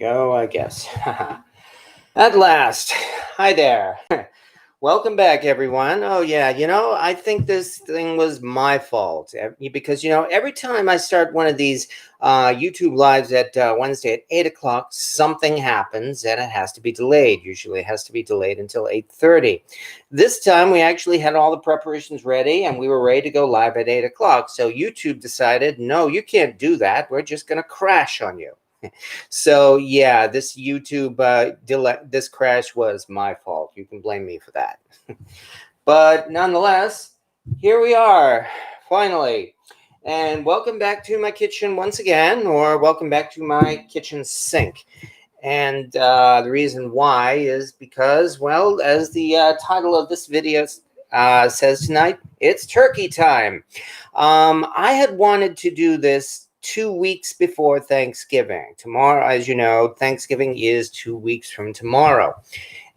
go, I guess. At last. Hi there. Welcome back, everyone. Oh, yeah, I think this thing was my fault because, every time I start one of these YouTube lives at Wednesday at 8 o'clock, something happens and it has to be delayed. Usually it has to be delayed until 8:30. This time we actually had all the preparations ready and we were ready to go live at 8 o'clock. So YouTube decided, no, you can't do that. We're just going to crash on you. So yeah, this YouTube this crash was my fault. You can blame me for that. But nonetheless, here we are, finally. And welcome back to my kitchen once again, or welcome back to my kitchen sink. And the reason why is because, well, as the title of this video says tonight, it's turkey time. I had wanted to do this 2 weeks before Thanksgiving. Tomorrow, as you know, Thanksgiving is 2 weeks from tomorrow.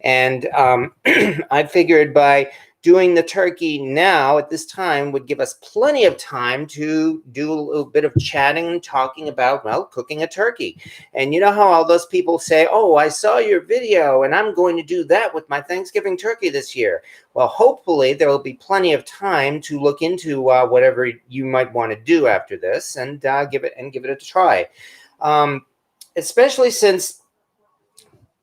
And I figured by doing the turkey now at this time would give us plenty of time to do a little bit of chatting and talking about, well, cooking a turkey. And you know how all those people say, oh, I saw your video and I'm going to do that with my Thanksgiving turkey this year. Well, hopefully there will be plenty of time to look into whatever you might want to do after this and give it a try. Especially since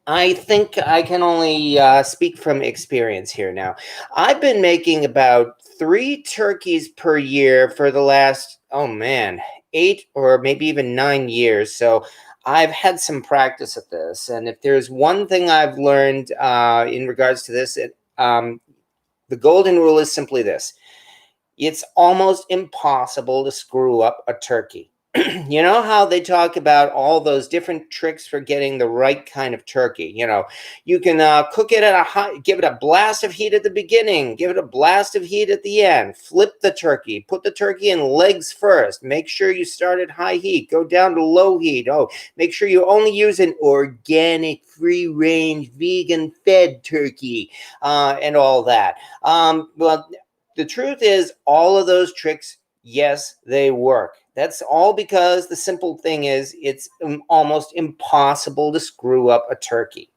I think I can only speak from experience here now. I've been making about 3 turkeys per year for the last, 8 or maybe even 9 years. So I've had some practice at this. And if there's one thing I've learned in regards to this, the golden rule is simply this. It's almost impossible to screw up a turkey. You know how they talk about all those different tricks for getting the right kind of turkey? You can cook it at give it a blast of heat at the beginning, give it a blast of heat at the end, flip the turkey, put the turkey in legs first, make sure you start at high heat, go down to low heat. Oh, make sure you only use an organic, free-range, vegan-fed turkey and all that. Well, the truth is all of those tricks, yes, they work. That's all because the simple thing is it's almost impossible to screw up a turkey.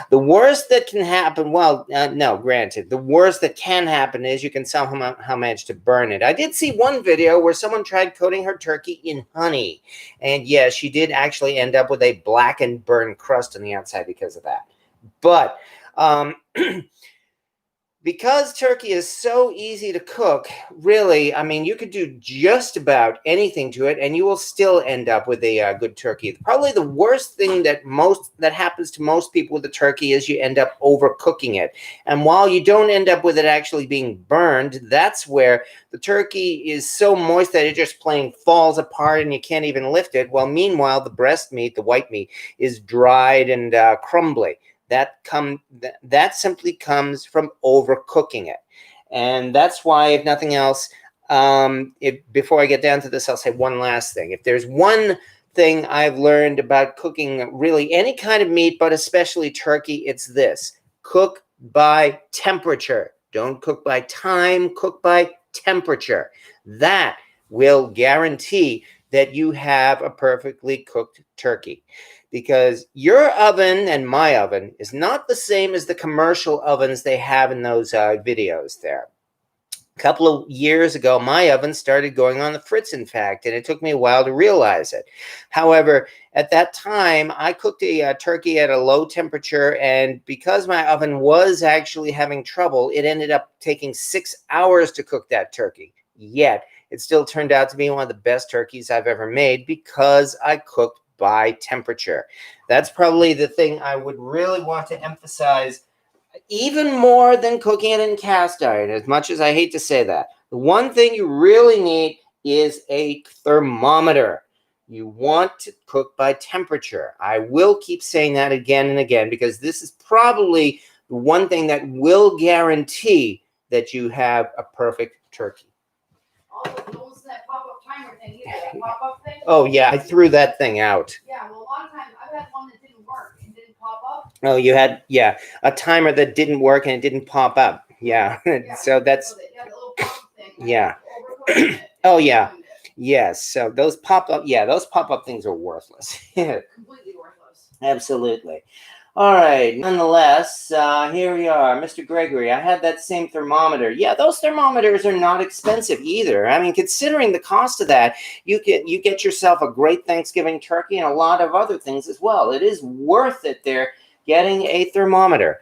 The worst that can happen, no, granted, the worst that can happen is you can somehow manage to burn it. I did see one video where someone tried coating her turkey in honey. And yes, she did actually end up with a black and burned crust on the outside because of that. But because turkey is so easy to cook, really, I mean, you could do just about anything to it and you will still end up with a good turkey. Probably the worst thing that happens to most people with a turkey is you end up overcooking it. And while you don't end up with it actually being burned, that's where the turkey is so moist that it just plain falls apart and you can't even lift it. Well, meanwhile, the breast meat, the white meat, is dried and crumbly. That simply comes from overcooking it. And that's why, if nothing else, before I get down to this, I'll say one last thing. If there's one thing I've learned about cooking really any kind of meat, but especially turkey, it's this. Cook by temperature. Don't cook by time, cook by temperature. That will guarantee that you have a perfectly cooked turkey. Because your oven and my oven is not the same as the commercial ovens they have in those videos there. A couple of years ago, my oven started going on the fritz, in fact, and it took me a while to realize it. However, at that time, I cooked a turkey at a low temperature, and because my oven was actually having trouble, it ended up taking 6 hours to cook that turkey. Yet, it still turned out to be one of the best turkeys I've ever made because I cooked by temperature. That's probably the thing I would really want to emphasize even more than cooking it in cast iron, as much as I hate to say that. The one thing you really need is a thermometer. You want to cook by temperature. I will keep saying that again and again because this is probably the one thing that will guarantee that you have a perfect turkey. That pop-up timer thing either, that pop-up thing. Oh yeah, I threw that thing out. Yeah, well, a lot of times I've had one that didn't work and didn't pop up. Oh, you had, a timer that didn't work and it didn't pop up. Yeah, so that's, the little pop-up thing. Yeah. Oh yeah. Yes, so those pop-up things are worthless. Completely worthless. Absolutely. All right. Nonetheless, here we are, Mr. Gregory. I had that same thermometer. Yeah, those thermometers are not expensive either. I mean, considering the cost of that, you get yourself a great Thanksgiving turkey and a lot of other things as well. It is worth it there getting a thermometer.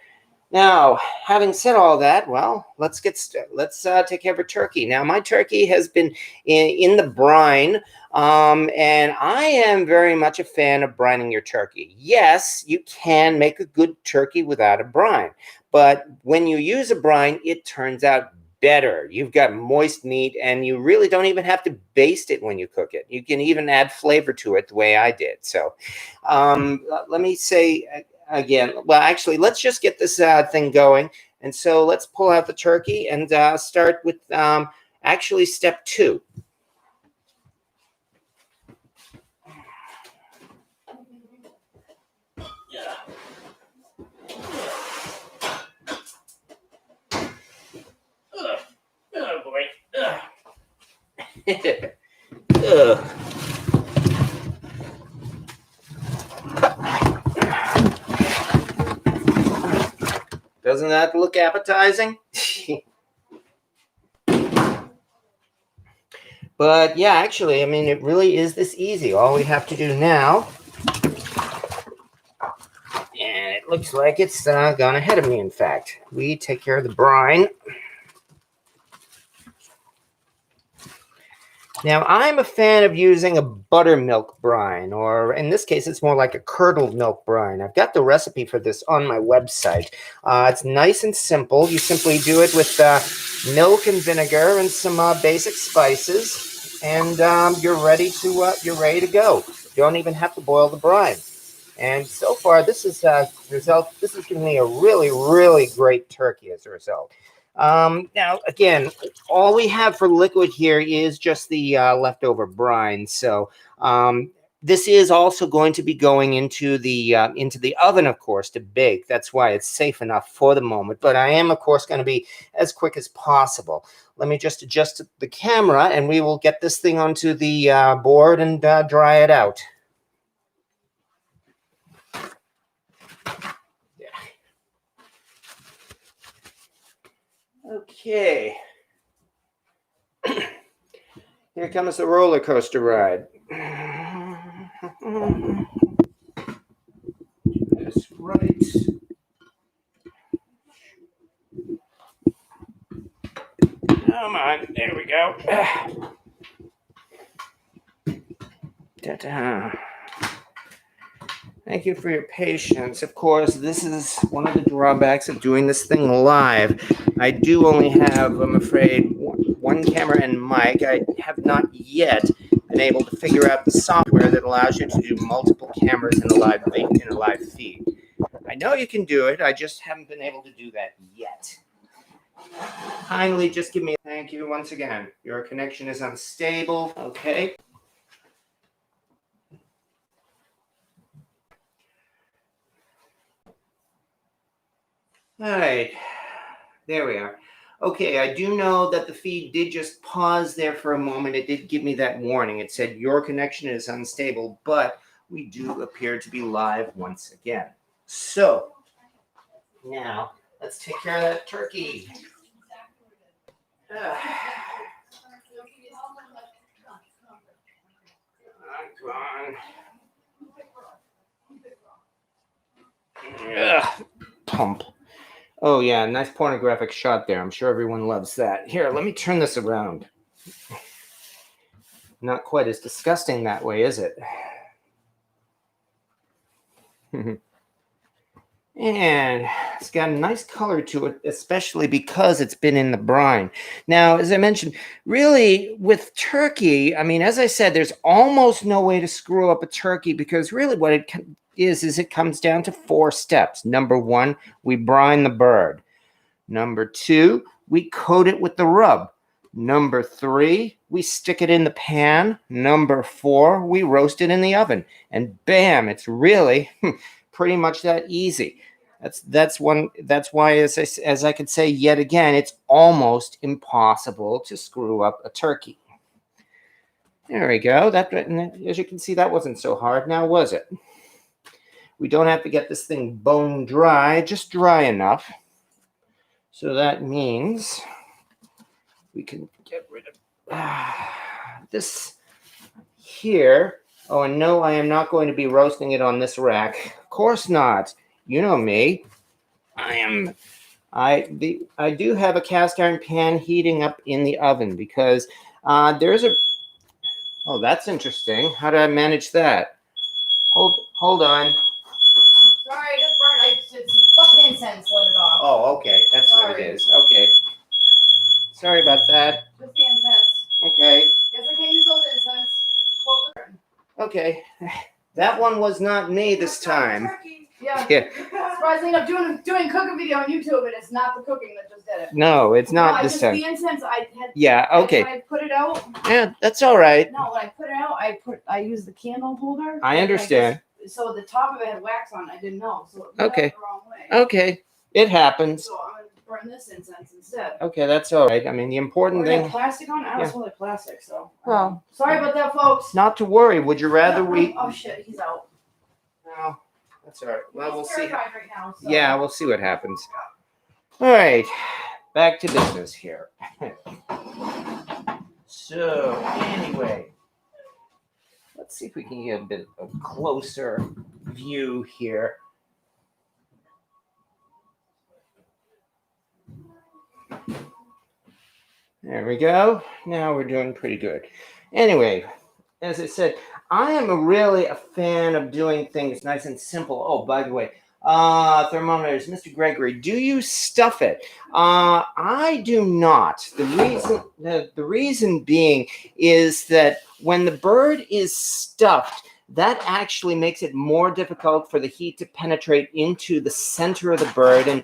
Now, having said all that, well, let's take care of a turkey. Now, my turkey has been in the brine, and I am very much a fan of brining your turkey. Yes, you can make a good turkey without a brine, but when you use a brine, it turns out better. You've got moist meat, and you really don't even have to baste it when you cook it. You can even add flavor to it the way I did. So, let me say again, well, actually, let's just get this thing going. And so let's pull out the turkey and start with actually step 2. Oh boy. Ugh. Doesn't that look appetizing? But yeah, actually, I mean, it really is this easy. All we have to do now, and it looks like it's gone ahead of me, in fact. We take care of the brine. Now, I'm a fan of using a buttermilk brine, or in this case, it's more like a curdled milk brine. I've got the recipe for this on my website. It's nice and simple. You simply do it with milk and vinegar and some basic spices, and you're ready to go. You don't even have to boil the brine. And so far, this is giving me a really, really great turkey as a result. Now, again, all we have for liquid here is just the leftover brine. So this is also going to be going into the oven, of course, to bake. That's why it's safe enough for the moment. But I am, of course, going to be as quick as possible. Let me just adjust the camera, and we will get this thing onto the board and dry it out. Okay. Here comes the roller coaster ride. That's right. Come on. There we go. Ta-da. Thank you for your patience. Of course, this is one of the drawbacks of doing this thing live. I do only have, I'm afraid, one camera and mic. I have not yet been able to figure out the software that allows you to do multiple cameras in a live feed. I know you can do it. I just haven't been able to do that yet. Kindly just give me a thank you once again. Your connection is unstable. Okay. All right, there we are. Okay, I do know that the feed did just pause there for a moment. It did give me that warning. It said your connection is unstable, but we do appear to be live once again. So now let's take care of that turkey. Come on. Pump. Oh, yeah, nice pornographic shot there. I'm sure everyone loves that. Here, let me turn this around. Not quite as disgusting that way, is it? And it's got a nice color to it, especially because it's been in the brine. Now, as I mentioned, really with turkey, I mean, as I said, there's almost no way to screw up a turkey because really what it is it comes down to 4 steps. Number 1, we brine the bird. Number 2, we coat it with the rub. Number 3, we stick it in the pan. Number 4, we roast it in the oven. And bam, it's really pretty much that easy. That's why, as I could say yet again, it's almost impossible to screw up a turkey. There we go. That, as you can see, that wasn't so hard now, was it? We don't have to get this thing bone dry, just dry enough. So that means we can get rid of this here. Oh, and no, I am not going to be roasting it on this rack. Of course not. You know me. I do have a cast iron pan heating up in the oven because there's a. Oh, that's interesting. How do I manage that? Hold on. Sorry, I just burned. It's fucking incense. Let it off. Oh, okay. That's what it is. Okay. Sorry about that. Just the incense. Okay. Guess I can't use those incense. Okay. That one was not me this time. Yeah. Yeah. Surprisingly enough, doing cooking video on YouTube, and it's not the cooking that just did it. No, it's not No, this time. The incense I had. Yeah. Okay. When I put it out. Yeah, that's all right. No, when I put it out, I used the candle holder. I understand. So the top of it had wax on it. I didn't know. So it went Okay. out the wrong way. Okay. It happens. So I'm gonna burn this incense instead. Okay, that's all right. I mean, the important Or it had thing. plastic on it. I don't Yeah. smell like plastic, so. Well. Sorry about that, folks. Not to worry. Would you rather we? Oh shit, he's out. No, that's all right. Well, we'll He's see. terrified right now, so. Yeah, we'll see what happens. All right, back to business here. So anyway, let's see if we can get a bit of a closer view here. There we go. Now we're doing pretty good. Anyway, as I said, I am really a fan of doing things nice and simple. Oh, by the way, thermometers, Mr. Gregory, do you stuff it? I do not. The reason being is that when the bird is stuffed, that actually makes it more difficult for the heat to penetrate into the center of the bird. And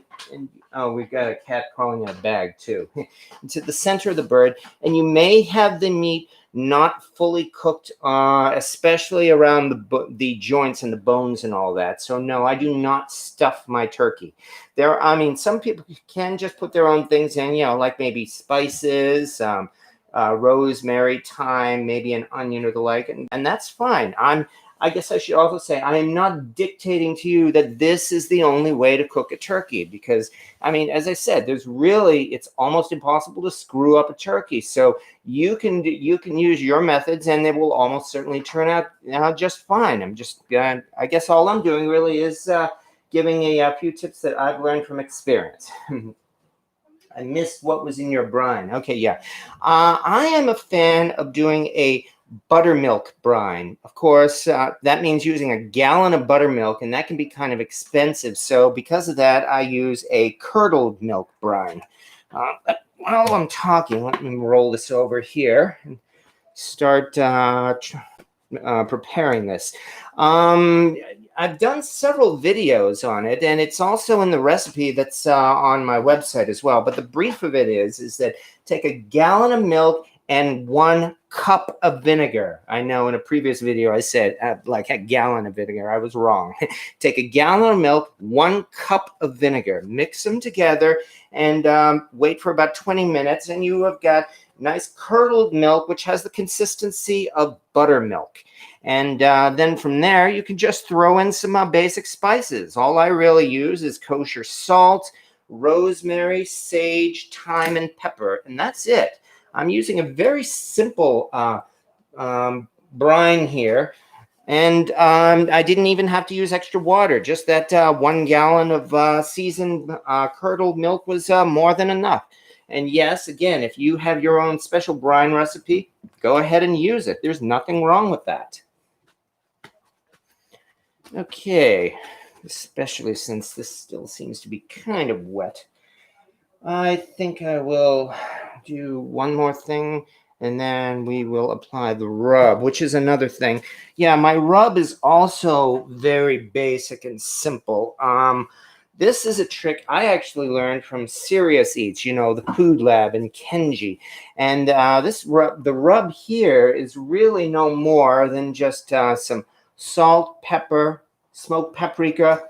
oh, we've got a cat crawling in a bag too. Into the center of the bird. And you may have the meat not fully cooked, especially around the joints and the bones and all that. So no, I do not stuff my turkey. Some people can just put their own things in, like maybe spices, rosemary, thyme, maybe an onion or the like, and that's fine. I guess I should also say I am not dictating to you that this is the only way to cook a turkey because, as I said, it's almost impossible to screw up a turkey. So you can use your methods and they will almost certainly turn out just fine. I guess all I'm doing really is giving a few tips that I've learned from experience. I missed what was in your brine. Okay, yeah. I am a fan of doing a buttermilk brine. Of course, that means using a gallon of buttermilk, and that can be kind of expensive. So because of that, I use a curdled milk brine. While I'm talking, let me roll this over here and start preparing this. I've done several videos on it, and it's also in the recipe that's on my website as well. But the brief of it is that take a gallon of milk and 1 cup of vinegar. I know in a previous video I said like a gallon of vinegar. I was wrong. Take a gallon of milk, 1 cup of vinegar. Mix them together and wait for about 20 minutes, and you have got nice curdled milk, which has the consistency of buttermilk. And then from there, you can just throw in some basic spices. All I really use is kosher salt, rosemary, sage, thyme, and pepper, and that's it. I'm using a very simple brine here, and I didn't even have to use extra water. Just that 1 gallon of seasoned curdled milk was more than enough. And yes, again, if you have your own special brine recipe, go ahead and use it. There's nothing wrong with that. Okay, especially since this still seems to be kind of wet. I think I will do one more thing, and then we will apply the rub, which is another thing. Yeah, my rub is also very basic and simple. This is a trick I actually learned from Serious Eats, the food lab in Kenji. And the rub here is really no more than just some salt, pepper, smoked paprika,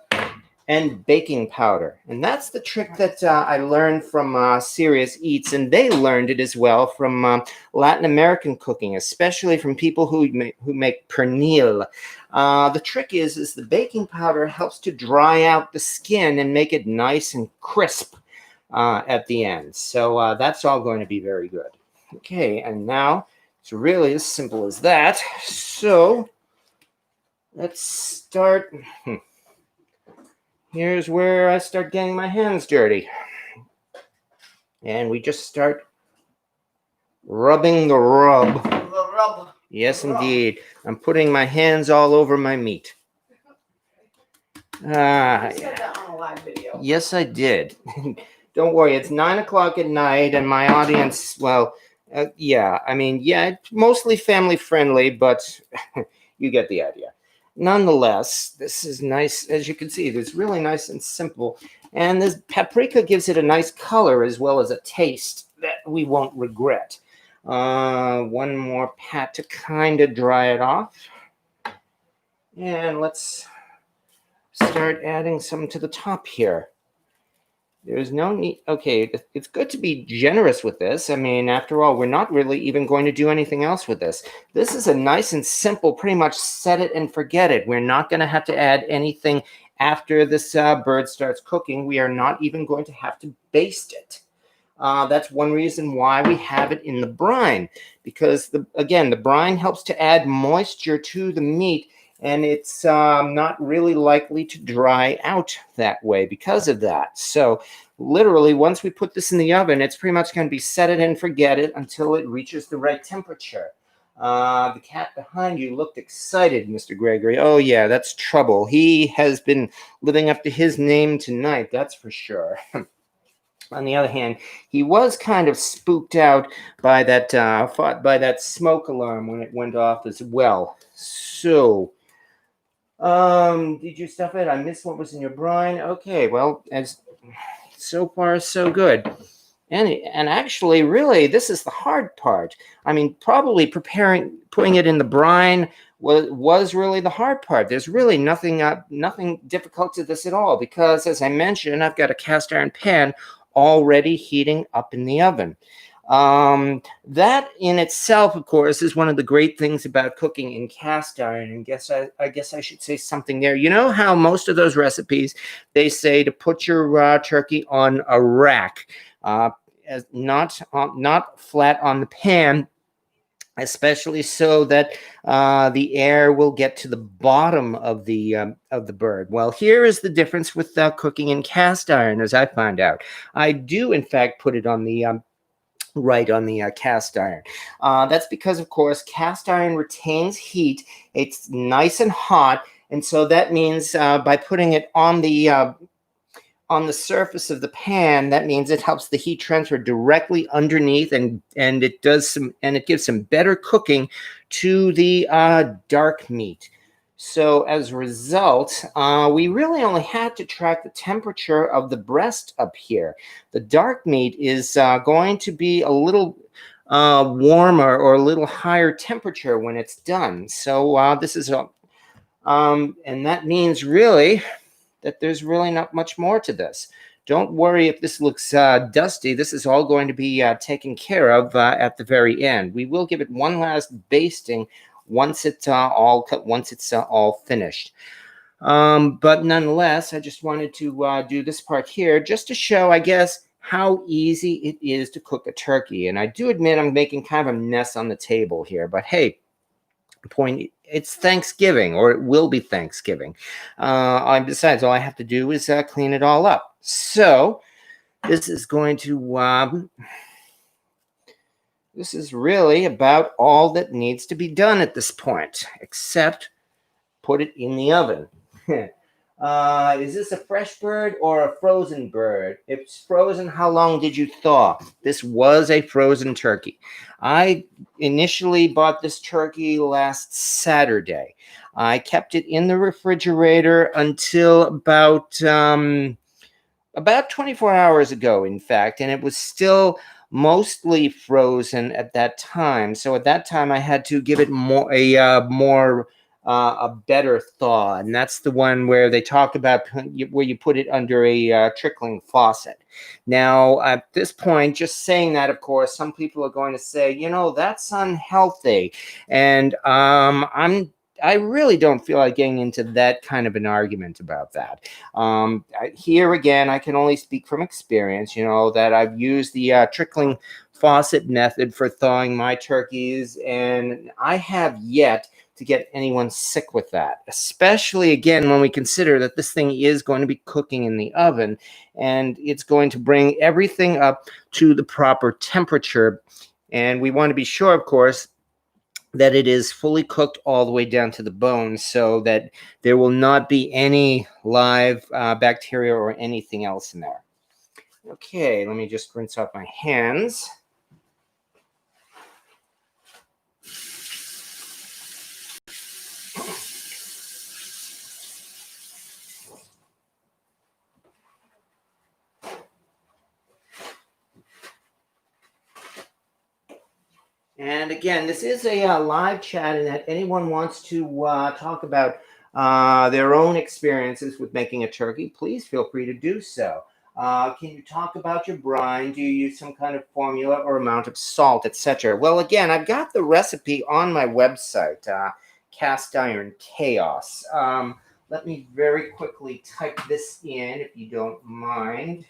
and baking powder. And that's the trick that I learned from Serious Eats, and they learned it as well from Latin American cooking, especially from people who make pernil. The trick is the baking powder helps to dry out the skin and make it nice and crisp at the end. So that's all going to be very good. Okay, and now it's really as simple as that. So let's start. Here's where I start getting my hands dirty. And we just start rubbing the rub. The rub. Yes, indeed. I'm putting my hands all over my meat. You said that on a live video. Yes, I did. Don't worry, it's 9 o'clock at night, and my audience, well, yeah, I mean, yeah, it's mostly family friendly, but you get the idea. Nonetheless, this is nice. As you can see, it's really nice and simple. And this paprika gives it a nice color as well as a taste that we won't regret. One more pat to kind of dry it off. And let's start adding some to the top here. There's no need. Okay, it's good to be generous with this. I mean, after all, we're not really even going to do anything else with this. This is a nice and simple, pretty much set it and forget it. We're not going to have to add anything after this bird starts cooking. We are not even going to have to baste it. That's one reason why we have it in the brine, because again, the brine helps to add moisture to the meat, and it's not really likely to dry out that way because of that. So literally, once we put this in the oven, it's pretty much going to be set it and forget it until it reaches the right temperature. The cat behind you looked excited, Mr. Gregory. Oh, yeah, that's trouble. He has been living up to his name tonight, that's for sure. On the other hand, he was kind of spooked out by that smoke alarm when it went off as well. So, did you stuff it? I missed what was in your brine. Okay, well, as so far so good. And actually, really, this is the hard part. I mean, probably putting it in the brine was really the hard part. There's really nothing difficult to this at all, because, as I mentioned, I've got a cast iron pan already heating up in the oven. That in itself, of course, is one of the great things about cooking in cast iron. And I guess I should say something there. You know how most of those recipes, they say to put your turkey on a rack, not flat on the pan, especially so that the air will get to the bottom of the bird. Well, here is the difference with cooking in cast iron, as I found out. I do, in fact, put it on the right on the cast iron. That's because, of course, cast iron retains heat. It's nice and hot, and so that means by putting it on the surface of the pan, that means it helps the heat transfer directly underneath, and it gives some better cooking to the dark meat. So as a result, we really only had to track the temperature of the breast up here. The dark meat is going to be a little warmer or a little higher temperature when it's done. So this is and that means really that there's really not much more to this. Don't worry if this looks dusty. This is all going to be taken care of at the very end. We will give it one last basting once it's all finished. But nonetheless, I just wanted to do this part here just to show, I guess, how easy it is to cook a turkey. And I do admit I'm making kind of a mess on the table here, but hey, it's Thanksgiving, or it will be Thanksgiving. Besides, all I have to do is clean it all up. So this is going to this is really about all that needs to be done at this point, except put it in the oven. Is this a fresh bird or a frozen bird? If it's frozen, how long did you thaw? This was a frozen turkey. I initially bought this turkey last Saturday. I kept it in the refrigerator until about 24 hours ago, in fact, and it was still mostly frozen at that time. So at that time, I had to give it more a better thaw, and that's the one where they talk about where you put it under a trickling faucet. Now, at this point, just saying that, of course, some people are going to say, you know, that's unhealthy, and I really don't feel like getting into that kind of an argument about that. Here again, I can only speak from experience, you know, that I've used the trickling faucet method for thawing my turkeys, and I have yet to get anyone sick with that, especially again when we consider that this thing is going to be cooking in the oven and it's going to bring everything up to the proper temperature. And we want to be sure, of course, that it is fully cooked all the way down to the bone so that there will not be any live bacteria or anything else in there. Okay, let me just rinse off my hands. And again, this is a live chat, and that anyone wants to talk about their own experiences with making a turkey, please feel free to do so. Can you talk about your brine? Do you use some kind of formula or amount of salt, etc.? Well, again, I've got the recipe on my website, Cast Iron Chaos. Let me very quickly type this in, if you don't mind.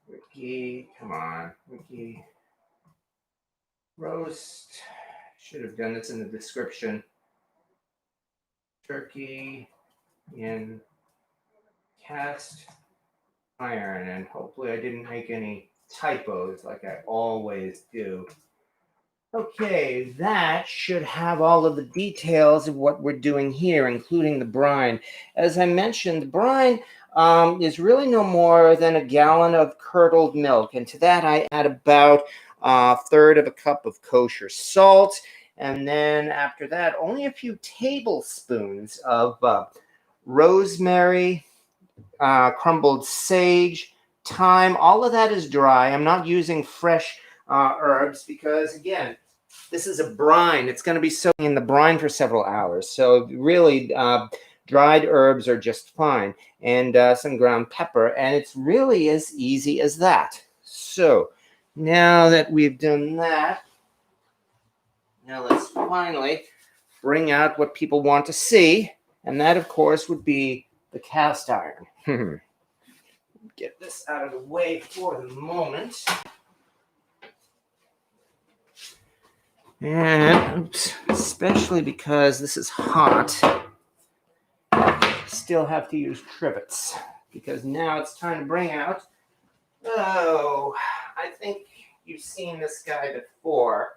Ricky, come on, Ricky. Roast. Should have done this in the description. Turkey in cast iron, and hopefully I didn't make any typos like I always do. Okay, that should have all of the details of what we're doing here, including the brine. As I mentioned, the brine is really no more than a gallon of curdled milk, and to that I add about a third of a cup of kosher salt, and then after that, only a few tablespoons of rosemary, crumbled sage, thyme. All of that is dry. I'm not using fresh herbs because, again, this is a brine. It's going to be soaking in the brine for several hours. So really, dried herbs are just fine. And some ground pepper. And it's really as easy as that. So now that we've done that, now let's finally bring out what people want to see. And that, of course, would be the cast iron. Get this out of the way for the moment. And oops, especially because this is hot, still have to use trivets because now it's time to bring out, oh, I think you've seen this guy before.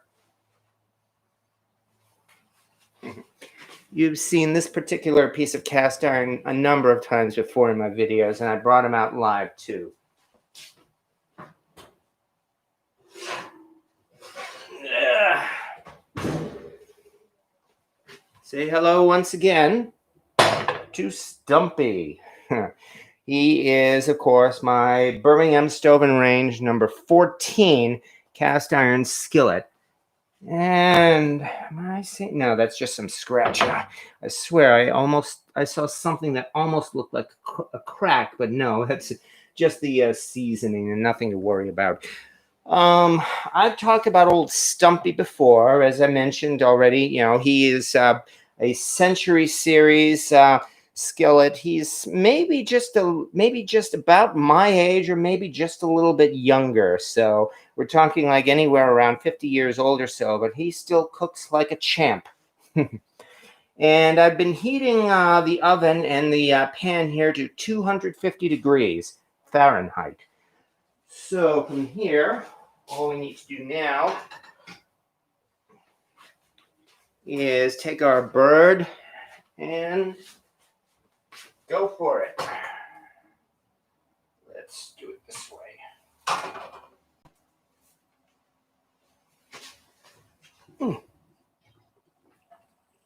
You've seen this particular piece of cast iron a number of times before in my videos, and I brought him out live too. Say hello once again to Stumpy. He is, of course, my Birmingham Stove and Range number 14 cast iron skillet. And am I saying no? That's just some scratch. I swear, I saw something that almost looked like a crack, but no, that's just the seasoning and nothing to worry about. I've talked about old Stumpy before, as I mentioned already. You know, he is a Century Series skillet. He's maybe just about my age, or maybe just a little bit younger. So we're talking like anywhere around 50 years old or so, but he still cooks like a champ. And I've been heating the oven and the pan here to 250 degrees Fahrenheit. So from here, all we need to do now is take our bird and go for it. Let's do it this way.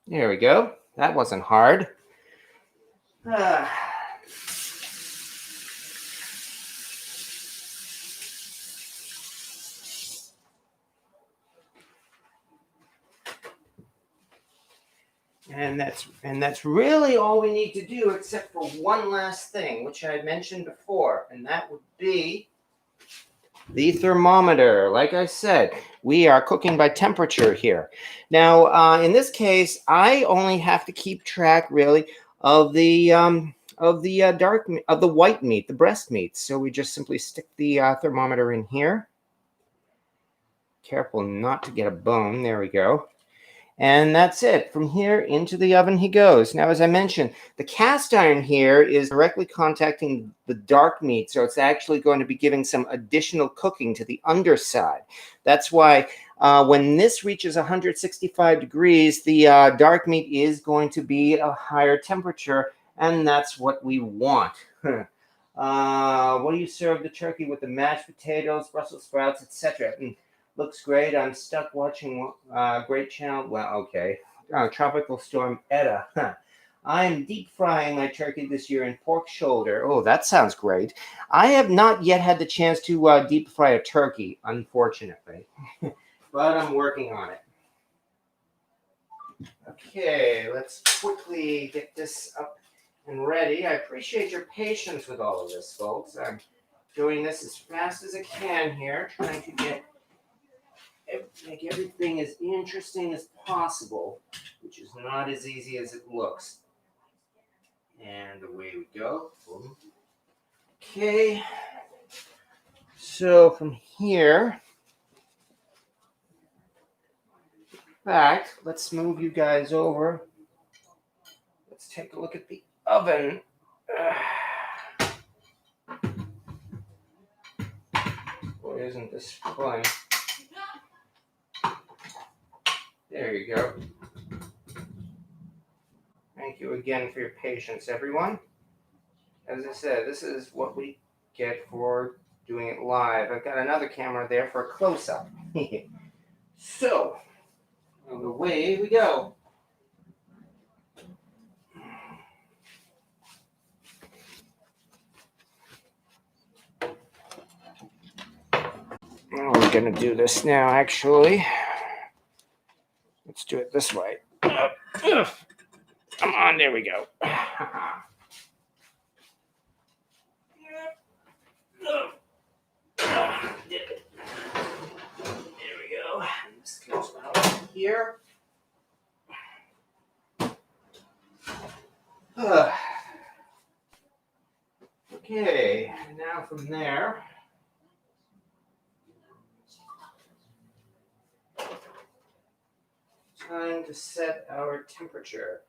There we go. That wasn't hard. And that's really all we need to do, except for one last thing, which I mentioned before, and that would be the thermometer. Like I said, we are cooking by temperature here. Now, in this case, I only have to keep track really of the white meat, the breast meat. So we just simply stick the thermometer in here. Careful not to get a bone. There we go. And that's it. From here into the oven he goes. Now, as I mentioned, the cast iron here is directly contacting the dark meat, so it's actually going to be giving some additional cooking to the underside. That's why when this reaches 165 degrees, the dark meat is going to be a higher temperature, and that's what we want. What do you serve the turkey with? The mashed potatoes, Brussels sprouts, etc. Looks great. I'm stuck watching great channel. Well, okay. Tropical Storm Etta. I'm deep frying my turkey this year in pork shoulder. Oh, that sounds great. I have not yet had the chance to deep fry a turkey, unfortunately. But I'm working on it. Okay, let's quickly get this up and ready. I appreciate your patience with all of this, folks. I'm doing this as fast as I can here, trying to make everything as interesting as possible, which is not as easy as it looks. And away we go. Boom. Okay. So from here, in fact, let's move you guys over. Let's take a look at the oven. Boy, isn't this fun? There you go. Thank you again for your patience, everyone. As I said, this is what we get for doing it live. I've got another camera there for a close-up. So, away we go. Oh, we're going to do this now, actually. Let's do it this way. Come on, there we go. Did it. There we go. And this goes out here. Okay, now from there, time to set our temperature.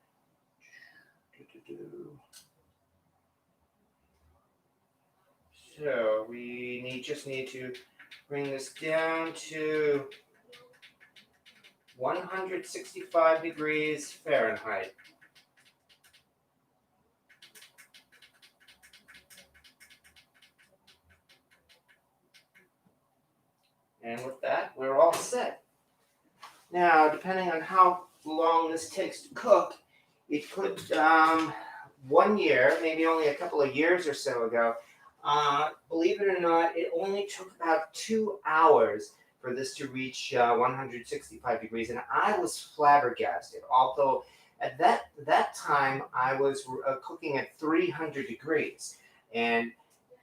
So we just need to bring this down to 165 degrees Fahrenheit. And with that, we're all set. Now, depending on how long this takes to cook, it could, 1 year, maybe only a couple of years or so ago, believe it or not, it only took about 2 hours for this to reach 165 degrees, and I was flabbergasted. Although at that time I was cooking at 300 degrees, and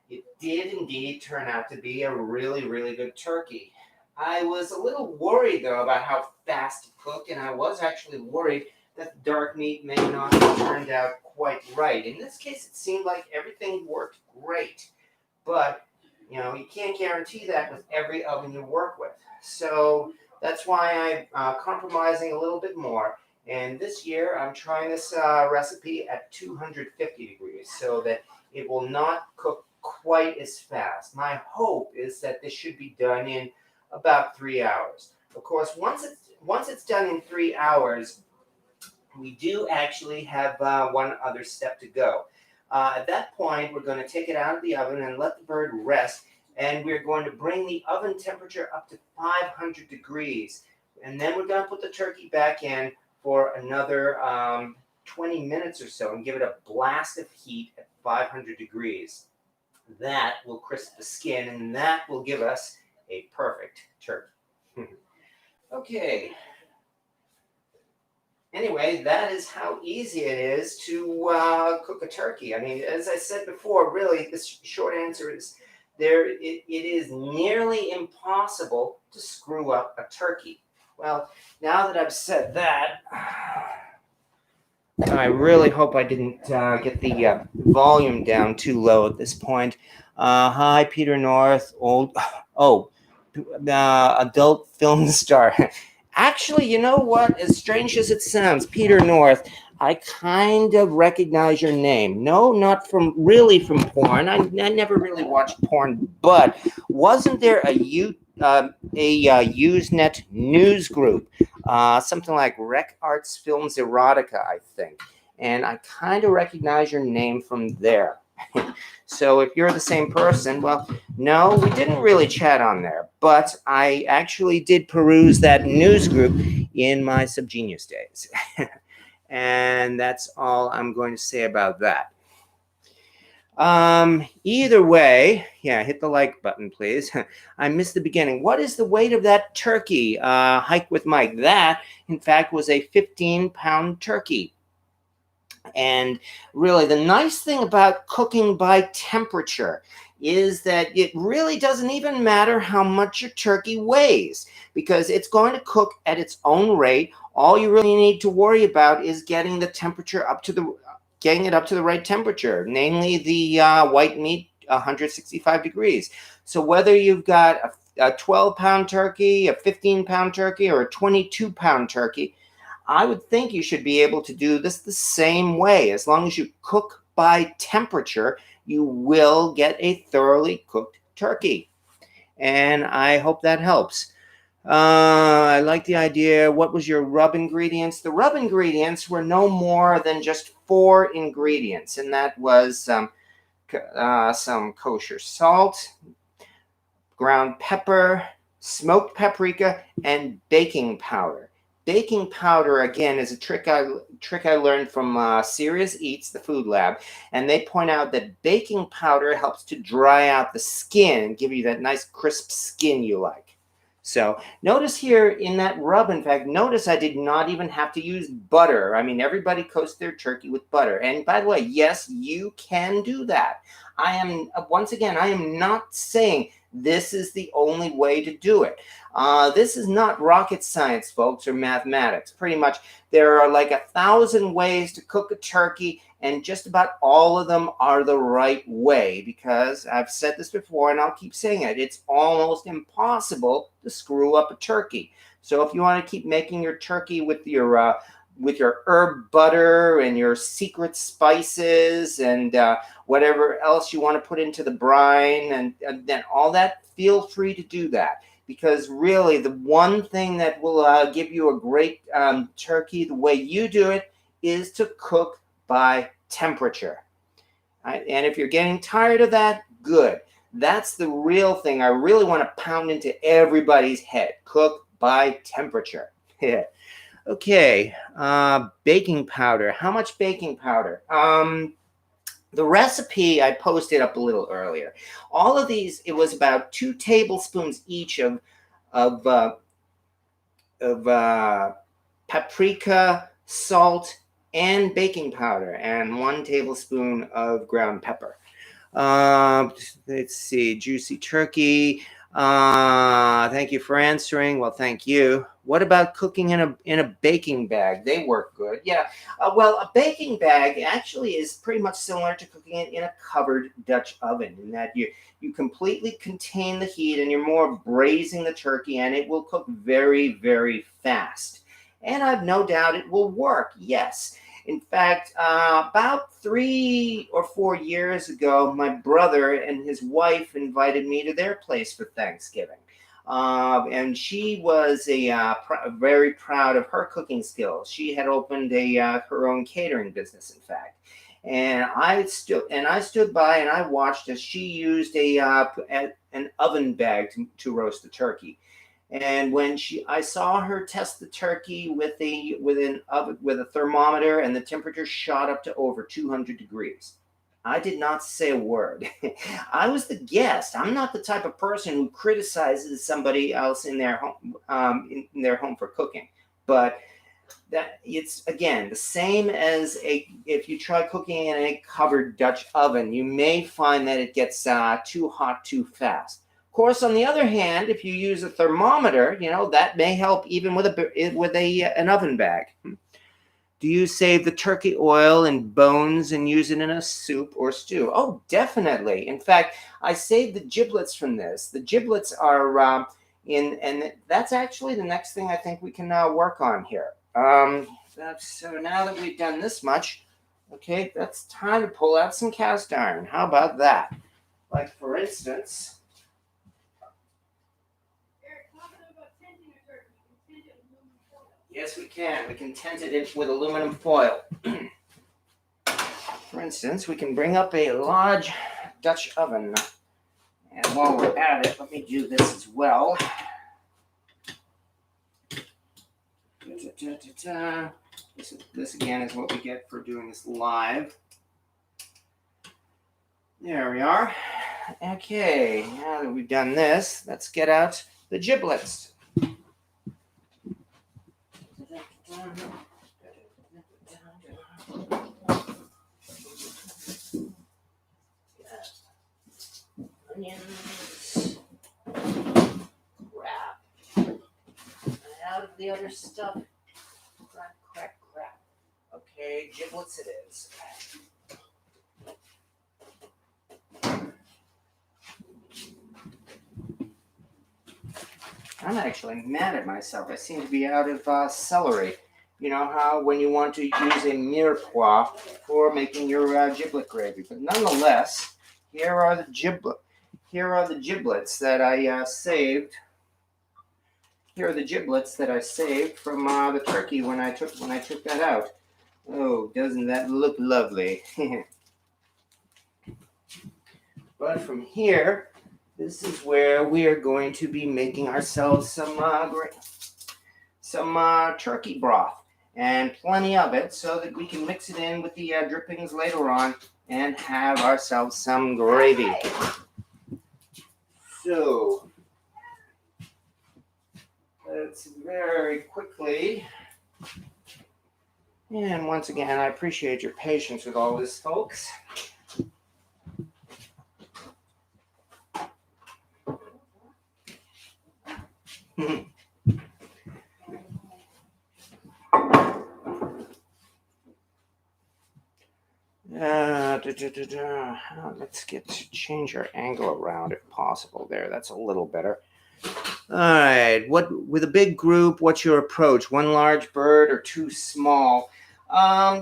it did indeed turn out to be a really, really good turkey. I was a little worried though about how fast it cooked, and I was actually worried that the dark meat may not have turned out quite right. In this case, it seemed like everything worked great, but you know, you can't guarantee that with every oven you work with. So that's why I'm compromising a little bit more. And this year, I'm trying this recipe at 250 degrees so that it will not cook quite as fast. My hope is that this should be done in about 3 hours. Of course, once it's done in 3 hours, we do actually have one other step to go. At that point, we're going to take it out of the oven and let the bird rest, and we're going to bring the oven temperature up to 500 degrees. And then we're going to put the turkey back in for another 20 minutes or so and give it a blast of heat at 500 degrees. That will crisp the skin, and that will give us a perfect turkey. Okay. anyway, that is how easy it is to cook a turkey. I mean, as I said before, really, the short answer is it is nearly impossible to screw up a turkey. Well, now that I've said that, I really hope I didn't get the volume down too low at this point. Hi, Peter North, adult film star. Actually, you know what? As strange as it sounds, Peter North, I kind of recognize your name. No, not from porn. I never really watched porn, but wasn't there a Usenet news group, something like Rec Arts Films Erotica, I think, and I kind of recognize your name from there. So if you're the same person, well, no, we didn't really chat on there, but I actually did peruse that news group in my subgenius days. And that's all I'm going to say about that. Either way, yeah, hit the like button, please. I missed the beginning. What is the weight of that turkey? Hike with Mike. That, in fact, was a 15-pound turkey. And really, the nice thing about cooking by temperature is that it really doesn't even matter how much your turkey weighs, because it's going to cook at its own rate. All you really need to worry about is getting the temperature getting it up to the right temperature, namely the white meat, 165 degrees. So whether you've got a 12-pound turkey, a 15-pound turkey, or a 22-pound turkey, I would think you should be able to do this the same way. As long as you cook by temperature, you will get a thoroughly cooked turkey. And I hope that helps. I like the idea. What was your rub ingredients? The rub ingredients were no more than just 4 ingredients, and that was some kosher salt, ground pepper, smoked paprika, and baking powder. Baking powder, again, is a trick I learned from Serious Eats, the food lab, and they point out that baking powder helps to dry out the skin and give you that nice crisp skin you like. So notice here in that rub, in fact, notice I did not even have to use butter. I mean, everybody coats their turkey with butter. And by the way, yes, you can do that. Once again, I am not saying this is the only way to do it. This is not rocket science, folks, or mathematics. Pretty much, there are like 1,000 ways to cook a turkey, and just about all of them are the right way, because I've said this before and I'll keep saying it. It's almost impossible to screw up a turkey. So if you want to keep making your turkey with your herb butter and your secret spices and whatever else you want to put into the brine and then all that, feel free to do that. Because really, the one thing that will give you a great turkey, the way you do it, is to cook by temperature. Right? And if you're getting tired of that, good. That's the real thing I really want to pound into everybody's head. Cook by temperature. Okay, baking powder. How much baking powder? The recipe I posted up a little earlier. All of these, it was about 2 tablespoons each of paprika, salt, and baking powder, and 1 tablespoon of ground pepper. Let's see, juicy turkey. Thank you for answering. Well, thank you. What about cooking in a baking bag? They work good. Yeah. Well, a baking bag actually is pretty much similar to cooking it in a covered Dutch oven, in that you completely contain the heat and you're more braising the turkey, and it will cook very, very fast. And I've no doubt it will work. Yes. In fact, about 3 or 4 years ago, my brother and his wife invited me to their place for Thanksgiving. And she was very proud of her cooking skills. She had opened her own catering business, in fact. And I stood by and I watched as she used an oven bag to roast the turkey. And when I saw her test the turkey with a thermometer, and the temperature shot up to over 200 degrees. I did not say a word. I was the guest. I'm not the type of person who criticizes somebody else in their home for cooking. But that it's again the same as if you try cooking in a covered Dutch oven, you may find that it gets too hot too fast. Of course, on the other hand, if you use a thermometer, that may help even with an oven bag. Do you save the turkey oil and bones and use it in a soup or stew? Oh, definitely. In fact, I saved the giblets from this. The giblets are and that's actually the next thing I think we can work on here. So now that we've done this much, okay, that's time to pull out some cast iron. How about that? Like, for instance, yes, we can. We can tint it with aluminum foil. For instance, we can bring up a large Dutch oven. And while we're at it, let me do this as well. This again is what we get for doing this live. There we are. Okay, now that we've done this, let's get out the giblets. Onions. Crap. Out of the other stuff. Crap. Okay, giblets it is. I'm actually mad at myself. I seem to be out of celery. You know how when you want to use a mirepoix for making your giblet gravy. But nonetheless, here are the giblets that I saved. Here are the giblets that I saved from the turkey when I took that out. Oh, doesn't that look lovely? But from here, this is where we are going to be making ourselves some turkey broth, and plenty of it, so that we can mix it in with the drippings later on and have ourselves some gravy. So let's very quickly, and once again, I appreciate your patience with all this, folks. Let's change our angle around if possible. There, that's a little better. All right. With a big group, what's your approach? One large bird or two small?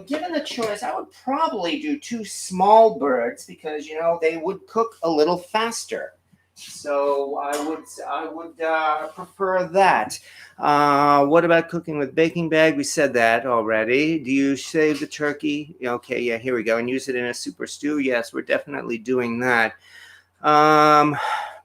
Given the choice, I would probably do two small birds because they would cook a little faster. So I would prefer that. What about cooking with baking bag? We said that already. Do you save the turkey? Okay, yeah, here we go. And use it in a soup or stew? Yes, we're definitely doing that.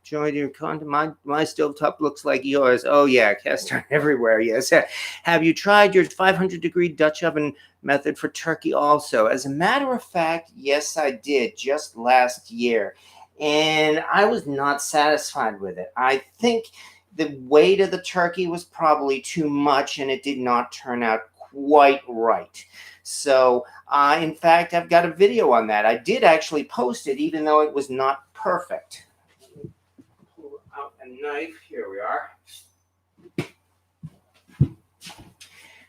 Join your content. My stovetop looks like yours. Oh yeah, cast iron everywhere. Yes. Have you tried your 500-degree Dutch oven method for turkey also? As a matter of fact, yes, I did just last year. And I was not satisfied with it. I think the weight of the turkey was probably too much, and it did not turn out quite right. So, in fact, I've got a video on that. I did actually post it, even though it was not perfect. Pull out a knife. Here we are.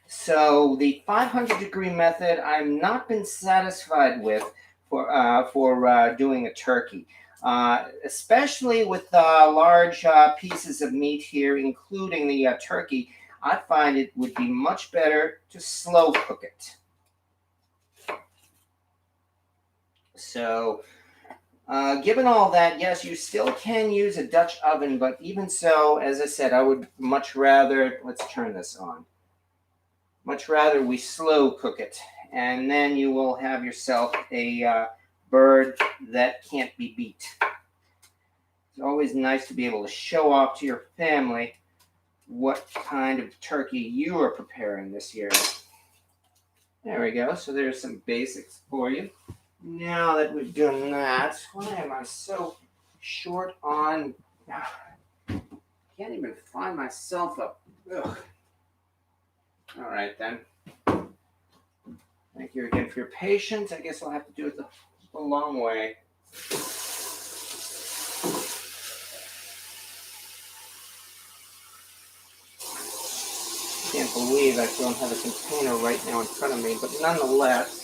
So, the 500-degree method, I've not been satisfied with for doing a turkey. Especially with large pieces of meat here, including the turkey, I find it would be much better to slow cook it. So, given all that, yes, you still can use a Dutch oven, but even so, as I said, I would much rather, let's turn this on, much rather we slow cook it, and then you will have yourself a bird that can't be beat. It's always nice to be able to show off to your family what kind of turkey you are preparing this year. There we go. So there's some basics for you. Now that we've done that, why am I so short on? Can't even find myself up. Ugh. All right, then. Thank you again for your patience. I guess I'll have to do it the long way. I can't believe I don't have a container right now in front of me, but nonetheless.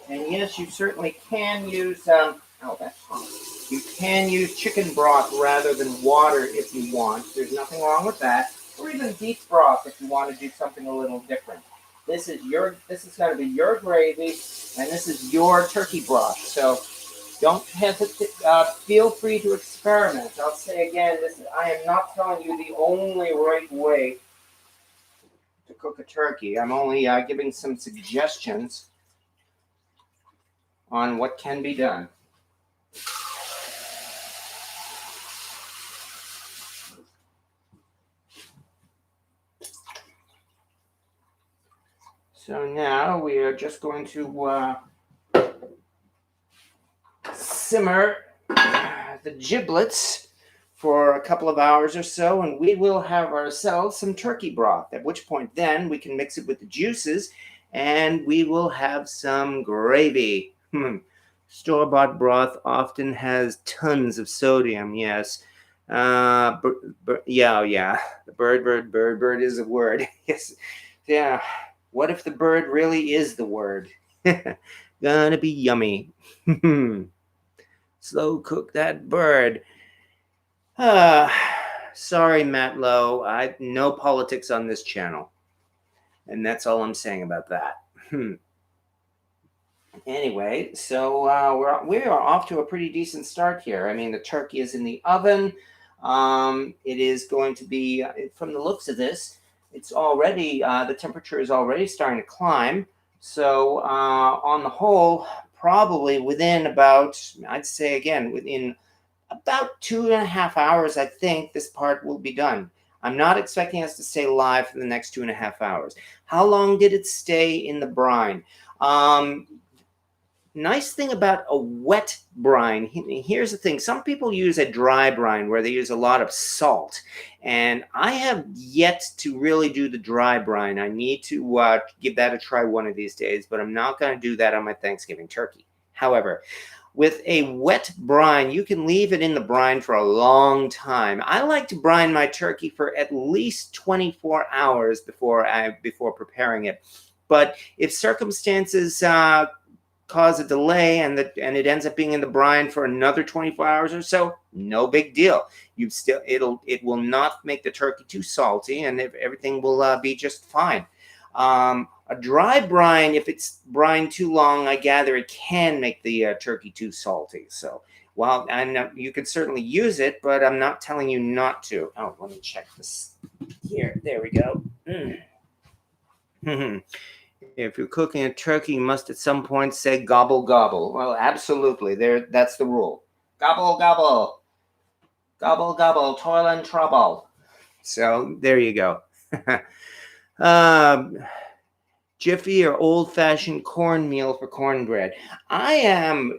And yes, you certainly can use, oh, that's wrong. You can use chicken broth rather than water if you want. There's nothing wrong with that. Or even beef broth if you want to do something a little different. This is going to be your gravy, and this is your turkey broth. So don't hesitate. Feel free to experiment. I'll say again, I am not telling you the only right way to cook a turkey. I'm only giving some suggestions on what can be done. So now we are just going to simmer the giblets for a couple of hours or so, and we will have ourselves some turkey broth, at which point then we can mix it with the juices and we will have some gravy. Store-bought broth often has tons of sodium, yes. Yeah. The bird is a word. Yes. Yeah. What if the bird really is the word? Gonna be yummy. Slow cook that bird. Sorry, Matt Lowe. No politics on this channel. And that's all I'm saying about that. Anyway, so we are off to a pretty decent start here. I mean, the turkey is in the oven. It is going to be, from the looks of this, it's already, the temperature is already starting to climb. So on the whole, probably within about, I'd say again, within about 2.5 hours, I think this part will be done. I'm not expecting us to stay live for the next 2.5 hours. How long did it stay in the brine? Nice thing about a wet brine, here's the thing. Some people use a dry brine where they use a lot of salt. And I have yet to really do the dry brine. I need to give that a try one of these days, but I'm not going to do that on my Thanksgiving turkey. However, with a wet brine, you can leave it in the brine for a long time. I like to brine my turkey for at least 24 hours before preparing it. But if circumstances cause a delay and it ends up being in the brine for another 24 hours or so, no big deal. It will not make the turkey too salty, and everything will be just fine. A dry brine, if it's brine too long, I gather it can make the turkey too salty. So, well, and you can certainly use it, but I'm not telling you not to. Oh, let me check this here. There we go. If you're cooking a turkey, you must at some point say gobble gobble. Well, absolutely. That's the rule. Gobble gobble. Gobble gobble. Toil and trouble. So there you go. Jiffy or old-fashioned cornmeal for cornbread. I am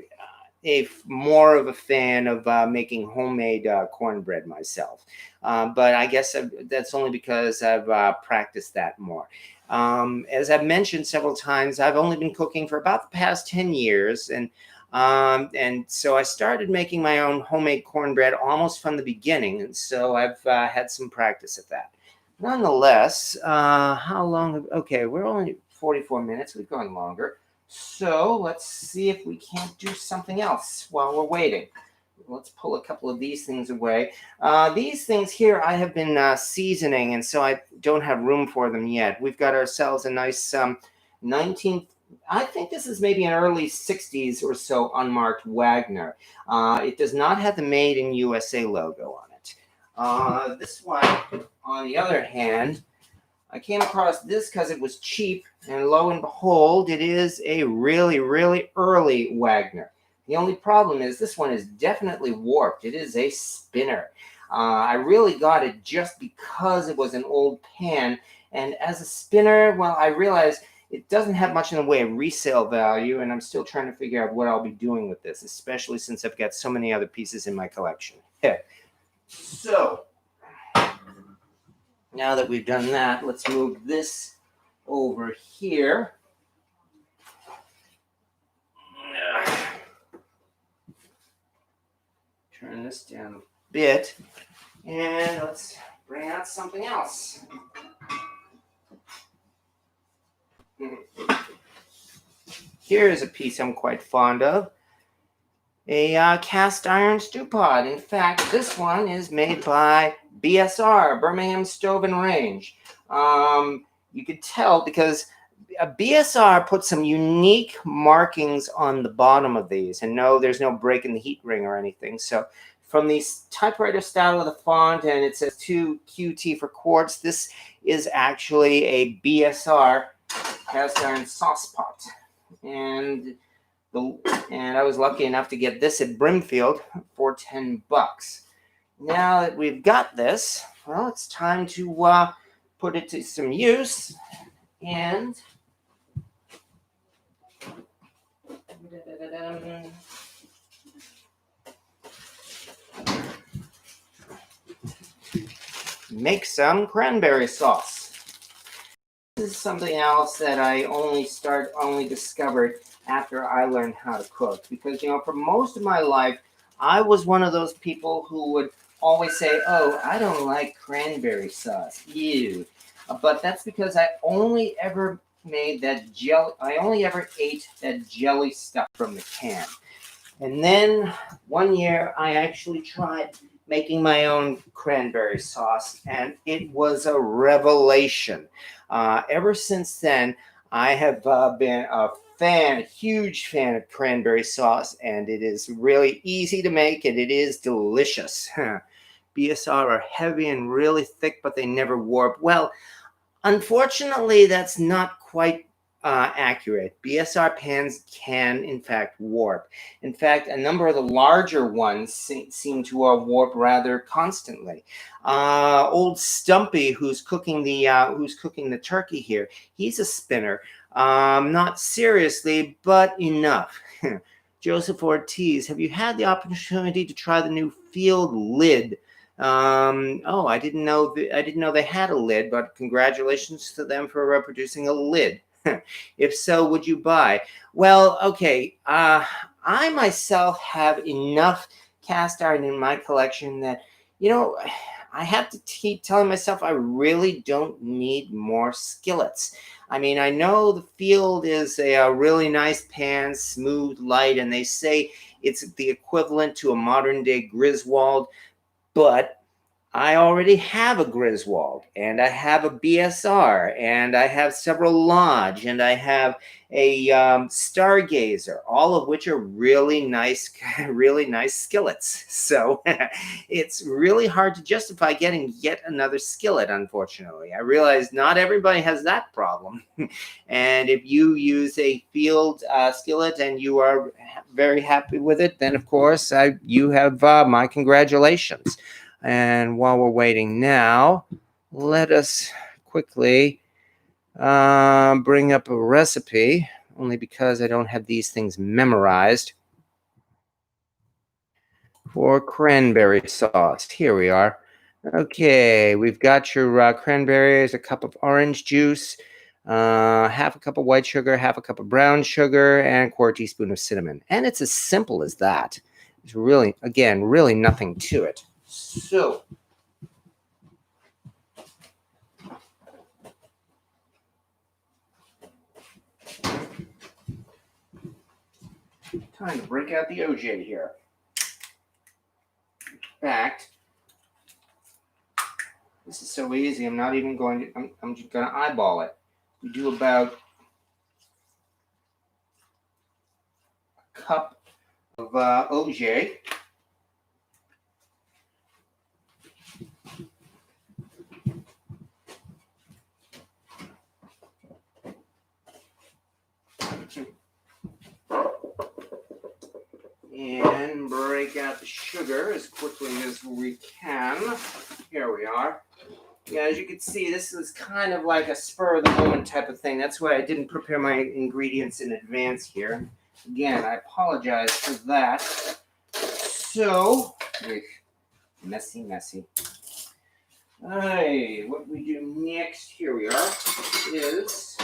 more of a fan of making homemade cornbread myself. But I guess that's only because I've practiced that more. As I've mentioned several times, I've only been cooking for about the past 10 years. And so I started making my own homemade cornbread almost from the beginning. And so I've had some practice at that. Nonetheless, how long? Okay, we're only 44 minutes. We've gone longer. So let's see if we can't do something else while we're waiting. Let's pull a couple of these things away. These things here I have been seasoning, and so I don't have room for them yet. We've got ourselves a nice 19th, I think this is maybe an early 60s or so unmarked Wagner. It does not have the Made in USA logo on it. This one, on the other hand, I came across this because it was cheap, and lo and behold, it is a really, really early Wagner. The only problem is this one is definitely warped. It is a spinner. I really got it just because it was an old pan, and as a spinner, well, I realized it doesn't have much in the way of resale value, and I'm still trying to figure out what I'll be doing with this, especially since I've got so many other pieces in my collection. So, now that we've done that, let's move this over here. Turn this down a bit, and let's bring out something else. Here's a piece I'm quite fond of. A cast iron stew pot. In fact, this one is made by BSR, Birmingham Stove and Range. You could tell because BSR put some unique markings on the bottom of these. And no, there's no break in the heat ring or anything. So from the typewriter style of the font, and it says 2QT for quartz, this is actually a BSR cast iron sauce pot. And I was lucky enough to get this at Brimfield for $10. Now that we've got this, well, it's time to put it to some use and make some cranberry sauce. This is something else that I only discovered after I learned how to cook, because for most of my life I was one of those people who would always say, oh, I don't like cranberry sauce, ew. But that's because I only ever ate that jelly stuff from the can. And then one year I actually tried making my own cranberry sauce, and it was a revelation. Ever since then, I have been a huge fan of cranberry sauce, and it is really easy to make, and it is delicious. BSR are heavy and really thick, but they never warp. Well, unfortunately, that's not quite accurate. BSR pans can, in fact, warp. In fact, a number of the larger ones seem to warp rather constantly. Old Stumpy, who's cooking the turkey here, he's a spinner. Not seriously, but enough. Joseph Ortiz, have you had the opportunity to try the new Field lid? Oh, I didn't know they had a lid, but congratulations to them for producing a lid. If so, would you buy? Well, okay. I myself have enough cast iron in my collection that, I have to keep telling myself I really don't need more skillets. I mean, I know the Field is a really nice pan, smooth, light, and they say it's the equivalent to a modern day Griswold, but I already have a Griswold, and I have a BSR, and I have several Lodge, and I have a Stargazer, all of which are really nice skillets. So it's really hard to justify getting yet another skillet, unfortunately. I realize not everybody has that problem. And if you use a Field skillet and you are very happy with it, then of course you have my congratulations. And while we're waiting now, let us quickly bring up a recipe, only because I don't have these things memorized, for cranberry sauce. Here we are. Okay, we've got your cranberries, a cup of orange juice, half a cup of white sugar, half a cup of brown sugar, and a quarter teaspoon of cinnamon. And it's as simple as that. It's really, again, really nothing to it. So, time to break out the OJ here. In fact, this is so easy, I'm not even going to, I'm just going to eyeball it. We do about a cup of OJ. And break out the sugar as quickly as we can. Here we are. Yeah, as you can see, this is kind of like a spur of the moment type of thing. That's why I didn't prepare my ingredients in advance here. Again, I apologize for that. So, messy. Alright, what we do next, here we are, is,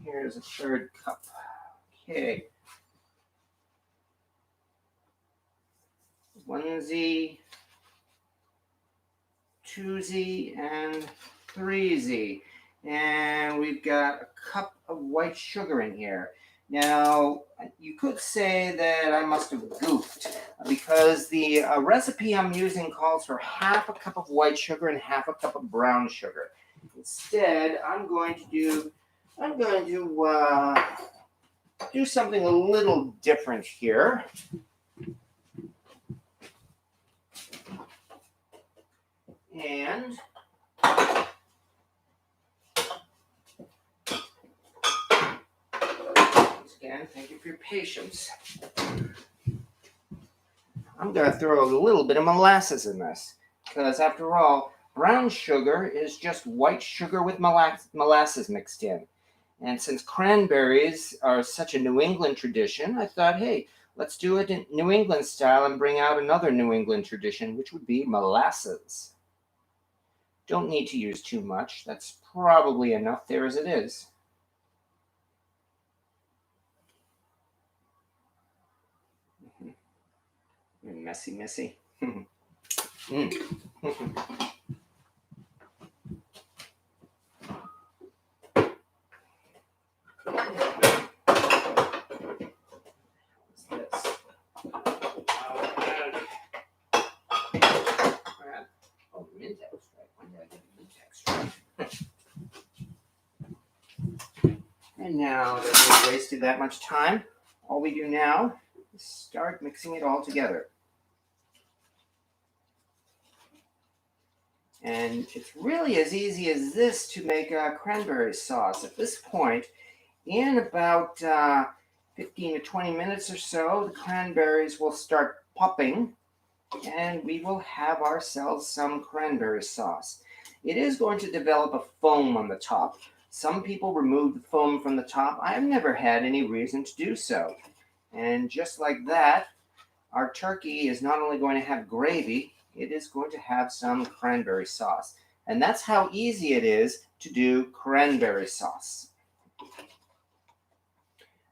here's a third cup. Okay. Onesie, twosie, and threesie. And we've got a cup of white sugar in here. Now, you could say that I must have goofed because the recipe I'm using calls for half a cup of white sugar and half a cup of brown sugar. Instead, I'm going to do something a little different here. And again, thank you for your patience. I'm going to throw a little bit of molasses in this because, after all, brown sugar is just white sugar with molasses mixed in. And since cranberries are such a New England tradition, I thought, hey, let's do it in New England style and bring out another New England tradition, which would be molasses. Don't need to use too much. That's probably enough there as it is. Messy. Mint extract. When did I get mint extract? And now that we've wasted that much time, all we do now is start mixing it all together. And it's really as easy as this to make a cranberry sauce. At this point, in about 15 to 20 minutes or so, the cranberries will start popping, and we will have ourselves some cranberry sauce. It is going to develop a foam on the top. Some people remove the foam from the top. I've never had any reason to do so. And just like that, our turkey is not only going to have gravy, it is going to have some cranberry sauce. And that's how easy it is to do cranberry sauce.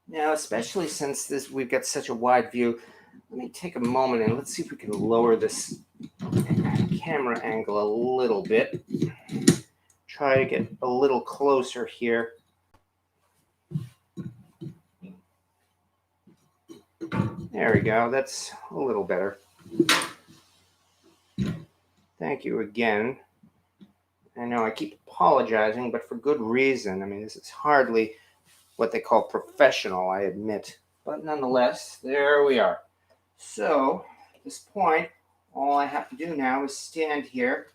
Now, especially since we've got such a wide view, let me take a moment and let's see if we can lower this camera angle a little bit. Try to get a little closer here. There we go. That's a little better. Thank you again. I know I keep apologizing, but for good reason. I mean, this is hardly what they call professional, I admit. But nonetheless, there we are. So, at this point, all I have to do now is stand here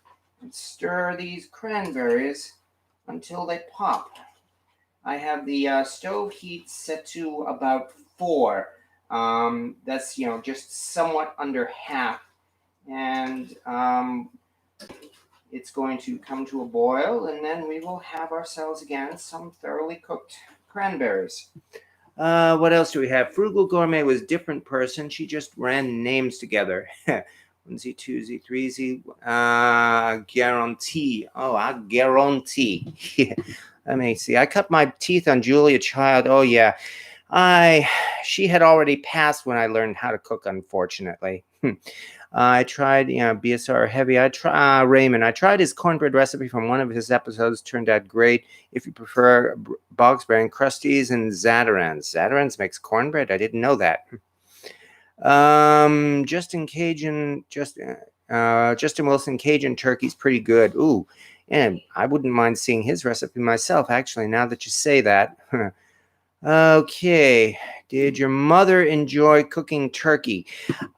and stir these cranberries until they pop. I have the stove heat set to about 4. That's, just somewhat under half. And it's going to come to a boil, and then we will have ourselves again some thoroughly cooked cranberries. What else do we have? Frugal Gourmet was a different person. She just ran names together. Onesie, twosie, threesie, guarantee. Oh, I guarantee. Let me see. I cut my teeth on Julia Child. Oh, yeah. She had already passed when I learned how to cook, unfortunately. I tried, BSR Heavy. Raymond. I tried his cornbread recipe from one of his episodes. Turned out great. If you prefer Bogsberry and Krusties and Zatarans. Zatarans makes cornbread. I didn't know that. Justin Wilson Cajun turkey's pretty good. Ooh, and I wouldn't mind seeing his recipe myself, actually, now that you say that. Okay, did your mother enjoy cooking turkey?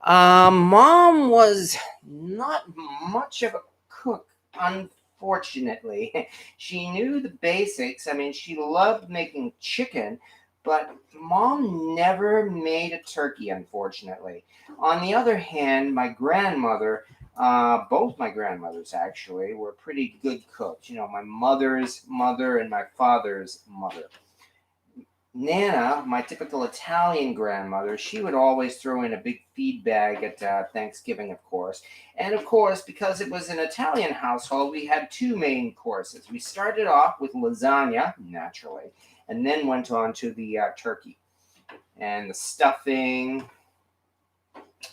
Mom was not much of a cook, unfortunately. She knew the basics. I mean, she loved making chicken, but Mom never made a turkey, unfortunately. On the other hand, my grandmother Both my grandmothers actually were pretty good cooks. My mother's mother and my father's mother. Nana, my typical Italian grandmother, she would always throw in a big feed bag at Thanksgiving, of course. And of course, because it was an Italian household, we had two main courses. We started off with lasagna, naturally, and then went on to the turkey and the stuffing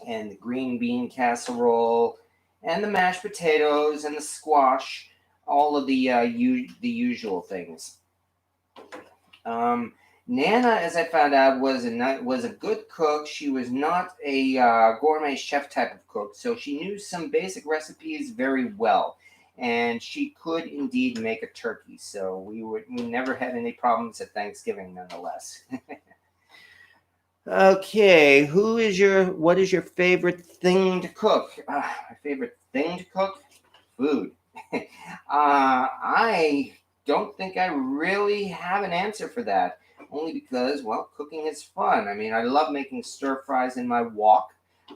and the green bean casserole and the mashed potatoes and the squash, all of the usual things. Nana, as I found out, was a good cook. She was not a gourmet chef type of cook, so she knew some basic recipes very well, and she could indeed make a turkey. So we never had any problems at Thanksgiving, nonetheless. Okay, what is your favorite thing to cook? My favorite thing to cook? Food. I don't think I really have an answer for that. Only because, well, cooking is fun. I mean, I love making stir fries in my wok.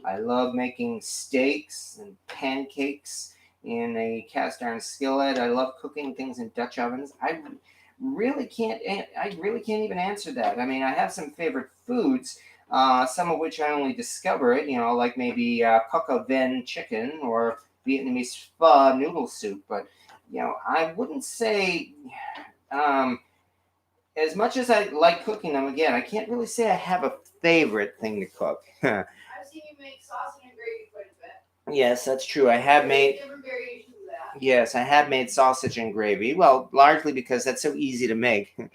I love making steaks and pancakes in a cast iron skillet. I love cooking things in Dutch ovens. I really can't even answer that. I mean, I have some favorite foods, some of which I only discovered, like maybe coq au vin chicken or Vietnamese pho noodle soup. But, I wouldn't say... as much as I like cooking them, again, I can't really say I have a favorite thing to cook. I've seen you make sausage and gravy quite a bit. Yes, that's true. I have made different variations of that. Yes, I have made sausage and gravy. Well, largely because that's so easy to make. Yeah.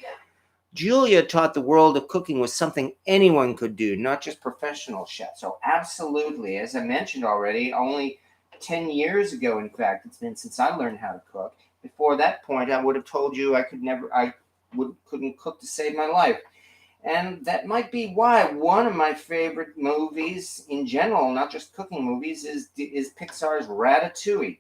Julia taught the world of cooking was something anyone could do, not just professional chefs. So absolutely, as I mentioned already, only 10 years ago, in fact, it's been since I learned how to cook. Before that point, I would have told you I couldn't cook to save my life. And that might be why one of my favorite movies in general, not just cooking movies, is Pixar's Ratatouille,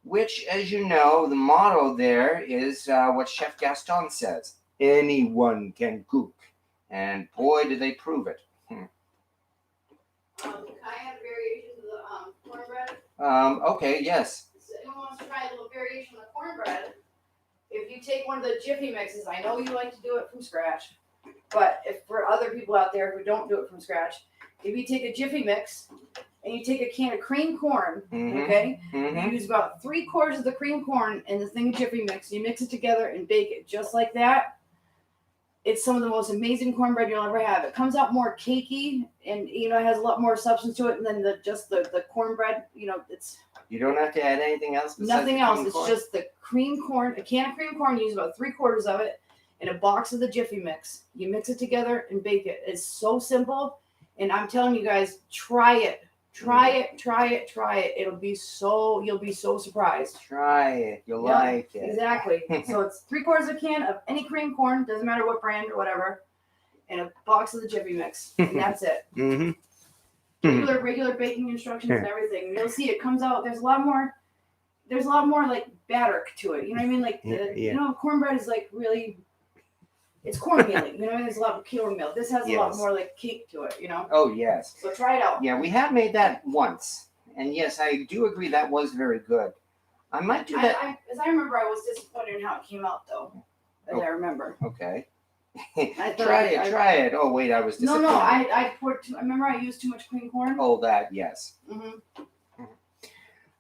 which, as you know, the motto there is what Chef Gaston says: anyone can cook. And boy, did they prove it. Can I have variations of the cornbread? Okay, yes. So anyone wants to try a little variation of the cornbread? If you take one of the Jiffy mixes, I know you like to do it from scratch, but if for other people out there who don't do it from scratch, if you take a Jiffy mix and you take a can of cream corn, okay, you use about 3/4 of the cream corn in the thing of Jiffy mix, you mix it together and bake it just like that. It's some of the most amazing cornbread you'll ever have. It comes out more cakey and, it has a lot more substance to it than the cornbread. It's... You don't have to add anything else? Nothing else. It's just the cream corn. A can of cream corn, you use about 3/4 of it in a box of the Jiffy mix. You mix it together and bake it. It's so simple. And I'm telling you guys, try it. Try it. You'll be so surprised. Try it. You'll like it. Exactly. So it's 3/4 of a can of any cream corn, doesn't matter what brand or whatever, and a box of the Jiffy mix. And that's it. Regular baking instructions and everything. You'll see it comes out. There's a lot more like batter to it. You know what I mean? Like cornbread is like really, it's cornmeal. There's a lot of cornmeal. This has a lot more like cake to it. Oh yes. So try it out. Yeah, we have made that once, and yes, I do agree that was very good. I might do that. As I remember, I was disappointed in how it came out, though. As I remember. Okay. Try it. Oh wait, I was disappointed. No, I remember I used too much cream corn. Oh, that, yes.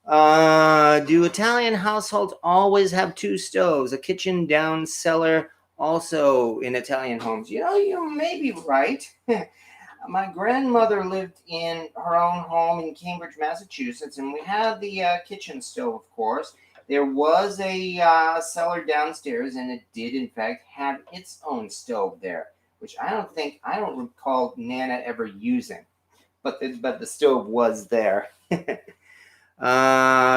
Do Italian households always have two stoves, a kitchen down cellar, also in Italian homes? You may be right. My grandmother lived in her own home in Cambridge, Massachusetts, and we had the kitchen stove, of course. There was a cellar downstairs, and it did, in fact, have its own stove there, which I don't recall Nana ever using. But the stove was there.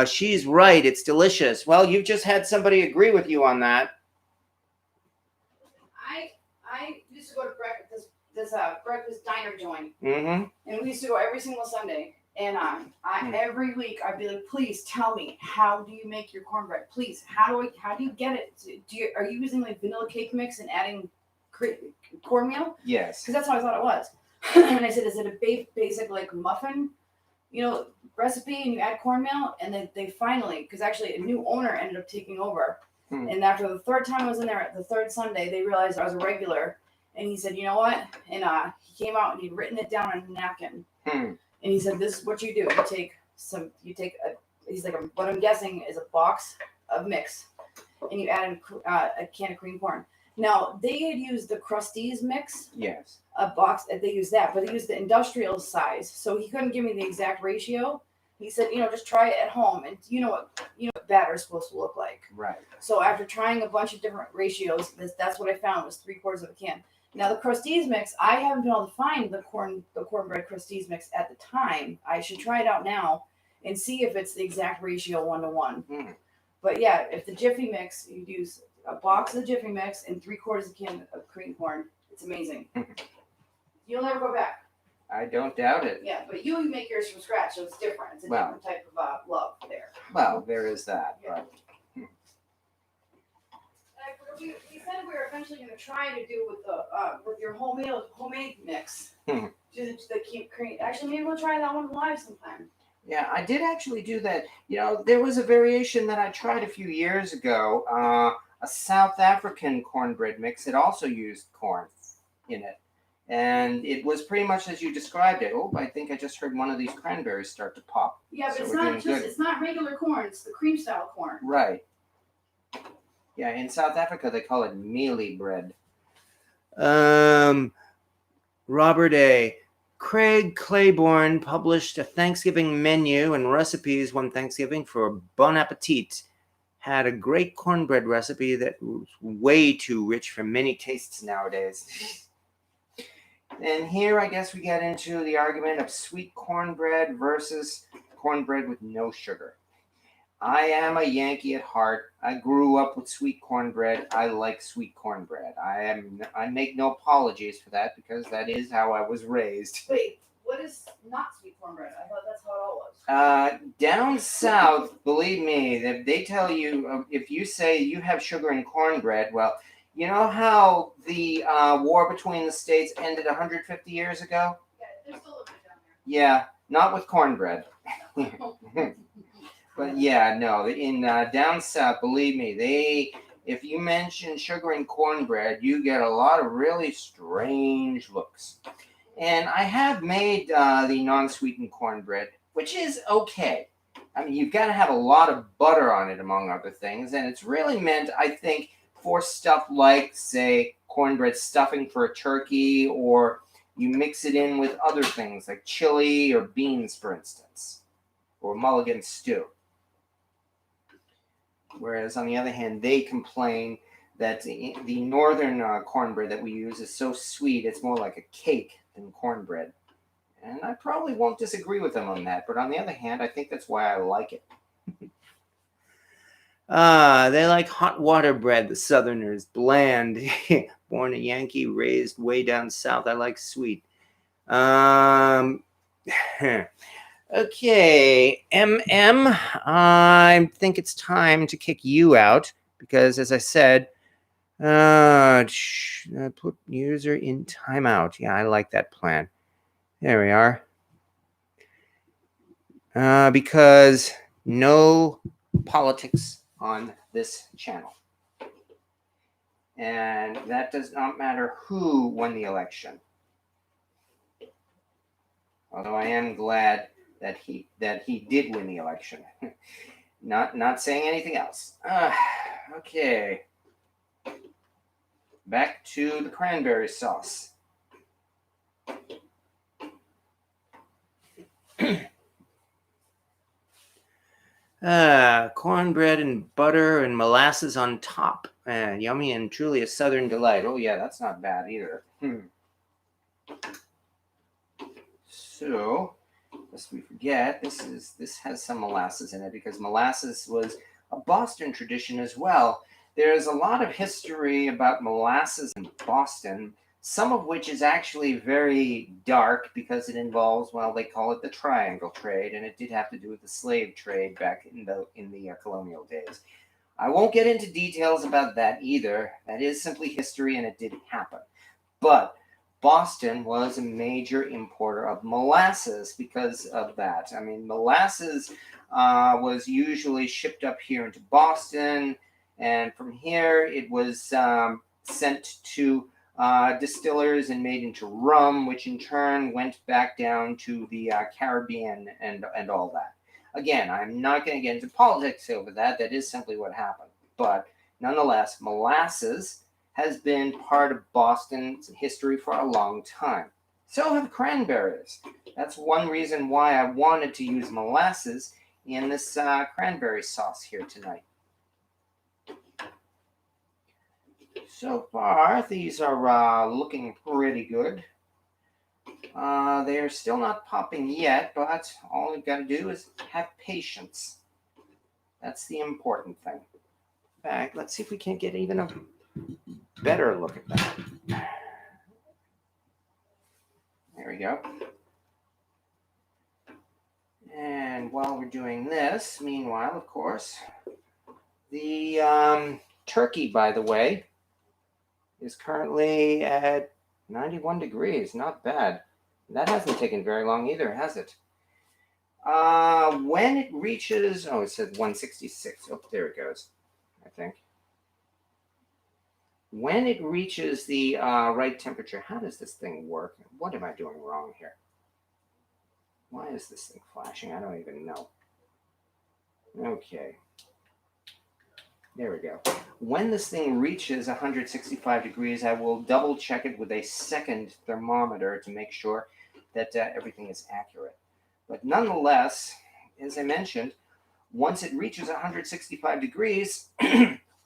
She's right. It's delicious. Well, you've just had somebody agree with you on that. I used to go to this breakfast diner joint, and we used to go every single Sunday. And every week I'd be like, please tell me, how do you make your cornbread? Please, how do you get it? Are you using like vanilla cake mix and adding cornmeal? Yes. Because that's how I thought it was. And I said, is it a basic like muffin recipe, and you add cornmeal, and then they finally, because actually a new owner ended up taking over. Hmm. And after the third time I was in there, the third Sunday, they realized I was a regular. And he said, you know what? And he came out and he'd written it down on a napkin. Hmm. And he said, this is what you do. He's like, what I'm guessing is a box of mix. And you add a can of cream corn. Now, they had used the Krusteaz mix. Yes. A box, they used that, but they used the industrial size. So he couldn't give me the exact ratio. He said, just try it at home, and you know what batter is supposed to look like. Right. So after trying a bunch of different ratios, that's what I found was 3/4 of a can. Now the Krusteaz mix, I haven't been able to find the cornbread Krusteaz mix at the time. I should try it out now and see if it's the exact ratio 1-to-1. Mm. But yeah, if the Jiffy mix, you use a box of the Jiffy mix and 3/4 of a can of cream corn. It's amazing. You'll never go back. I don't doubt it. Yeah, but you make yours from scratch, so it's different. It's a different type of love there. Well, there is that. Yeah. We said we were eventually going to try to do with your homemade mix. Just to keep creating. Actually, maybe we'll try that one live sometime. Yeah, I did actually do that. There was a variation that I tried a few years ago. A South African cornbread mix. It also used corn in it. And it was pretty much as you described it. Oh, I think I just heard one of these cranberries start to pop. Yeah, but So it's not regular corn. It's the cream style corn. Right. Yeah, in South Africa they call it mealie bread. Robert A. Craig Claiborne published a Thanksgiving menu and recipes one Thanksgiving for Bon Appetit. Had a great cornbread recipe that was way too rich for many tastes nowadays. And here, I guess we get into the argument of sweet cornbread versus cornbread with no sugar. I am a Yankee at heart. I grew up with sweet cornbread. I like sweet cornbread. I make no apologies for that because that is how I was raised. Wait, what is not sweet cornbread? I thought that's how it all was. Down south, believe me, they tell you if you say you have sugar in cornbread, well, you know how the war between the states ended 150 years ago? Yeah, there's still a bit down there. Yeah, not with cornbread. But yeah, no, in down south, believe me, if you mention sugar in cornbread, you get a lot of really strange looks. And I have made the non-sweetened cornbread, which is okay. I mean, you've got to have a lot of butter on it, among other things, and it's really meant, I think, for stuff like, say, cornbread stuffing for a turkey, or you mix it in with other things like chili or beans, for instance, or mulligan stew. Whereas, on the other hand, they complain that the northern cornbread that we use is so sweet, it's more like a cake than cornbread. And I probably won't disagree with them on that, but on the other hand, I think that's why I like it. They like hot water bread, the Southerners, bland. Born a Yankee, raised way down south. I like sweet. Okay, I think it's time to kick you out because, as I said, put user in timeout. Yeah, I like that plan. There we are. Because no politics on this channel. And that does not matter who won the election. Although I am glad that he did win the election. Not saying anything else. Okay. Back to the cranberry sauce. Cornbread and butter and molasses on top. Yummy and truly a southern delight. Oh yeah, that's not bad either. So, lest we forget, this has some molasses in it because molasses was a Boston tradition as well. There's a lot of history about molasses in Boston, some of which is actually very dark because it involves, well, they call it the triangle trade, and it did have to do with the slave trade back in the colonial days. I won't get into details about that either. That is simply history, and it did happen. But Boston was a major importer of molasses because of that. I mean, molasses was usually shipped up here into Boston, and from here it was sent to distillers and made into rum, which in turn went back down to the Caribbean and all that. Again, I'm not going to get into politics over that. That is simply what happened. But nonetheless, molasses has been part of Boston's history for a long time. So have cranberries. That's one reason why I wanted to use molasses in this cranberry sauce here tonight. So far, these are looking pretty good. They are still not popping yet, but all we've got to do is have patience. That's the important thing. Back, let's see if we can't get even a better look at that. There we go. And while we're doing this, meanwhile, of course, the turkey, by the way, is currently at 91 degrees. Not bad. That hasn't taken very long either, has it? When it reaches, oh, it says 166. Oh, there it goes, I think. When it reaches the right temperature, how does this thing work? What am I doing wrong here? Why is this thing flashing? I don't even know. Okay. There we go. When this thing reaches 165 degrees, I will double check it with a second thermometer to make sure that everything is accurate. But nonetheless, as I mentioned, once it reaches 165 degrees,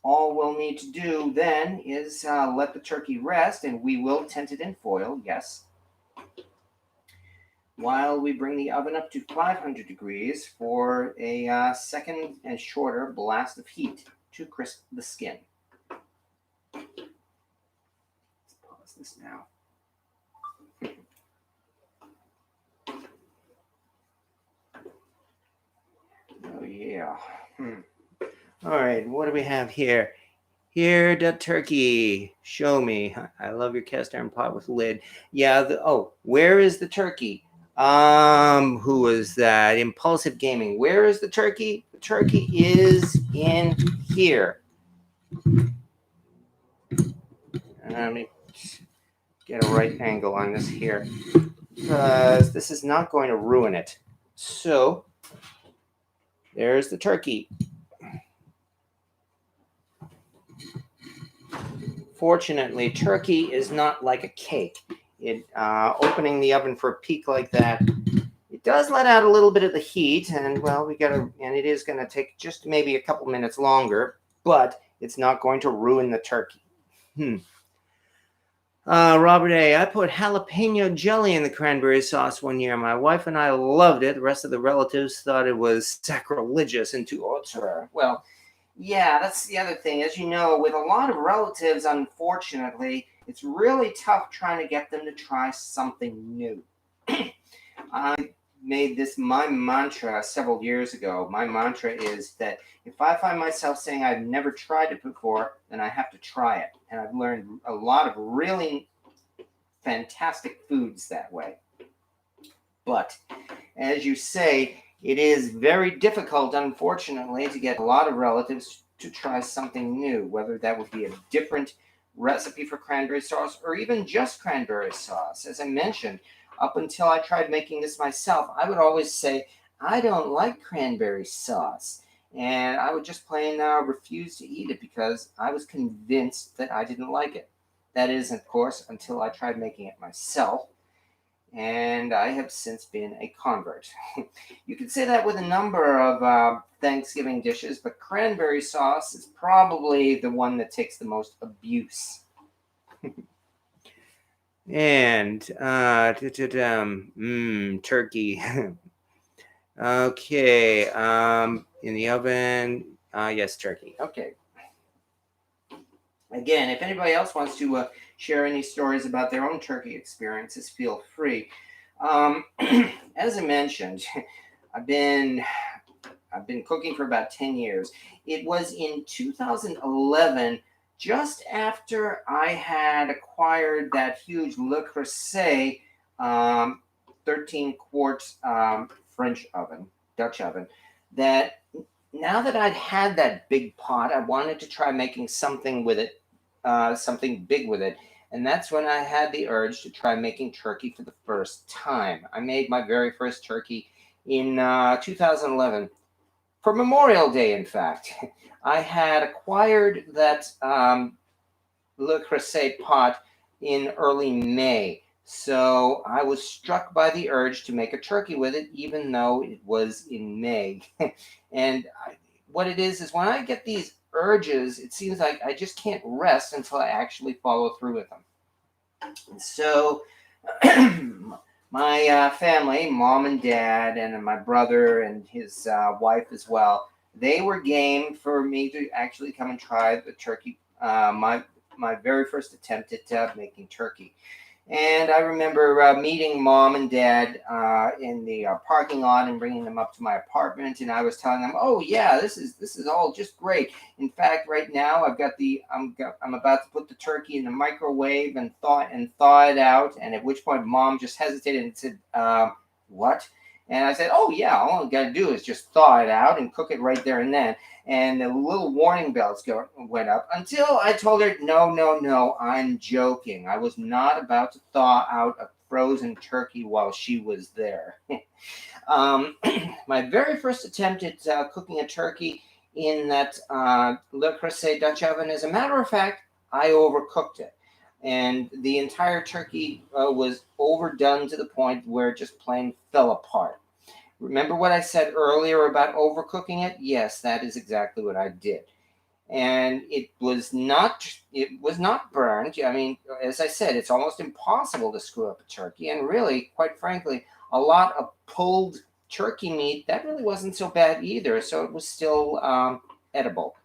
all we'll need to do then is let the turkey rest, and we will tent it in foil, yes, while we bring the oven up to 500 degrees for a second and shorter blast of heat to crisp the skin. Let's pause this now. Oh, yeah. All right, what do we have here? Here, the turkey. Show me. I love your cast iron pot with lid. Yeah, where is the turkey? Who is that? Impulsive Gaming. Where is the turkey? The turkey is in here. Let me get a right angle on this here, because this is not going to ruin it. So, there's the turkey. Fortunately, turkey is not like a cake. Opening the oven for a peak like that, it does let out a little bit of the heat, and well, it is going to take just maybe a couple minutes longer, but it's not going to ruin the turkey. Robert A., I put jalapeno jelly in the cranberry sauce one year. My wife and I loved it. The rest of the relatives thought it was sacrilegious and too outre. Well, yeah, that's the other thing. As you know, with a lot of relatives, unfortunately, it's really tough trying to get them to try something new. I made this my mantra several years ago. My mantra is that if I find myself saying I've never tried it before, then I have to try it. And I've learned a lot of really fantastic foods that way. But as you say, it is very difficult, unfortunately, to get a lot of relatives to try something new, whether that would be a different recipe for cranberry sauce or even just cranberry sauce. As I mentioned, up until I tried making this myself, I would always say, I don't like cranberry sauce. And I would just plain refuse to eat it because I was convinced that I didn't like it. That is, of course, until I tried making it myself. And I have since been a convert. You could say that with a number of Thanksgiving dishes, but cranberry sauce is probably the one that takes the most abuse. And turkey. Okay, in the oven. Yes, turkey. Okay. Again, if anybody else wants to share any stories about their own turkey experiences, feel free. As I mentioned, I've been cooking for about 10 years. It was in 2011 just after I had acquired that huge Le Creuset 13 quart French oven, Dutch oven, that now that I'd had that big pot, I wanted to try making something with it, something big with it. And that's when I had the urge to try making turkey for the first time. I made my very first turkey in 2011, for Memorial Day, in fact. I had acquired that Le Creuset pot in early May. So I was struck by the urge to make a turkey with it, even though it was in May. and what it is when I get these urges, it seems like I just can't rest until I actually follow through with them. And so my family, mom and dad, and my brother and his wife as well, they were game for me to actually come and try the turkey, my very first attempt at making turkey. And I remember meeting mom and dad in the parking lot and bringing them up to my apartment. And I was telling them, "Oh yeah, this is all just great. In fact, right now I'm about to put the turkey in the microwave and thaw it out." And at which point, mom just hesitated and said, "What?" And I said, "Oh yeah, all I got to do is just thaw it out and cook it right there and then." And the little warning bells went up until I told her, no, I'm joking. I was not about to thaw out a frozen turkey while she was there. My very first attempt at cooking a turkey in that Le Creuset Dutch oven, as a matter of fact, I overcooked it. And the entire turkey was overdone to the point where it just plain fell apart. Remember what I said earlier about overcooking it? Yes, that is exactly what I did. And it was not burned. I mean, as I said, it's almost impossible to screw up a turkey. And really, quite frankly, a lot of pulled turkey meat, that really wasn't so bad either. So it was still edible.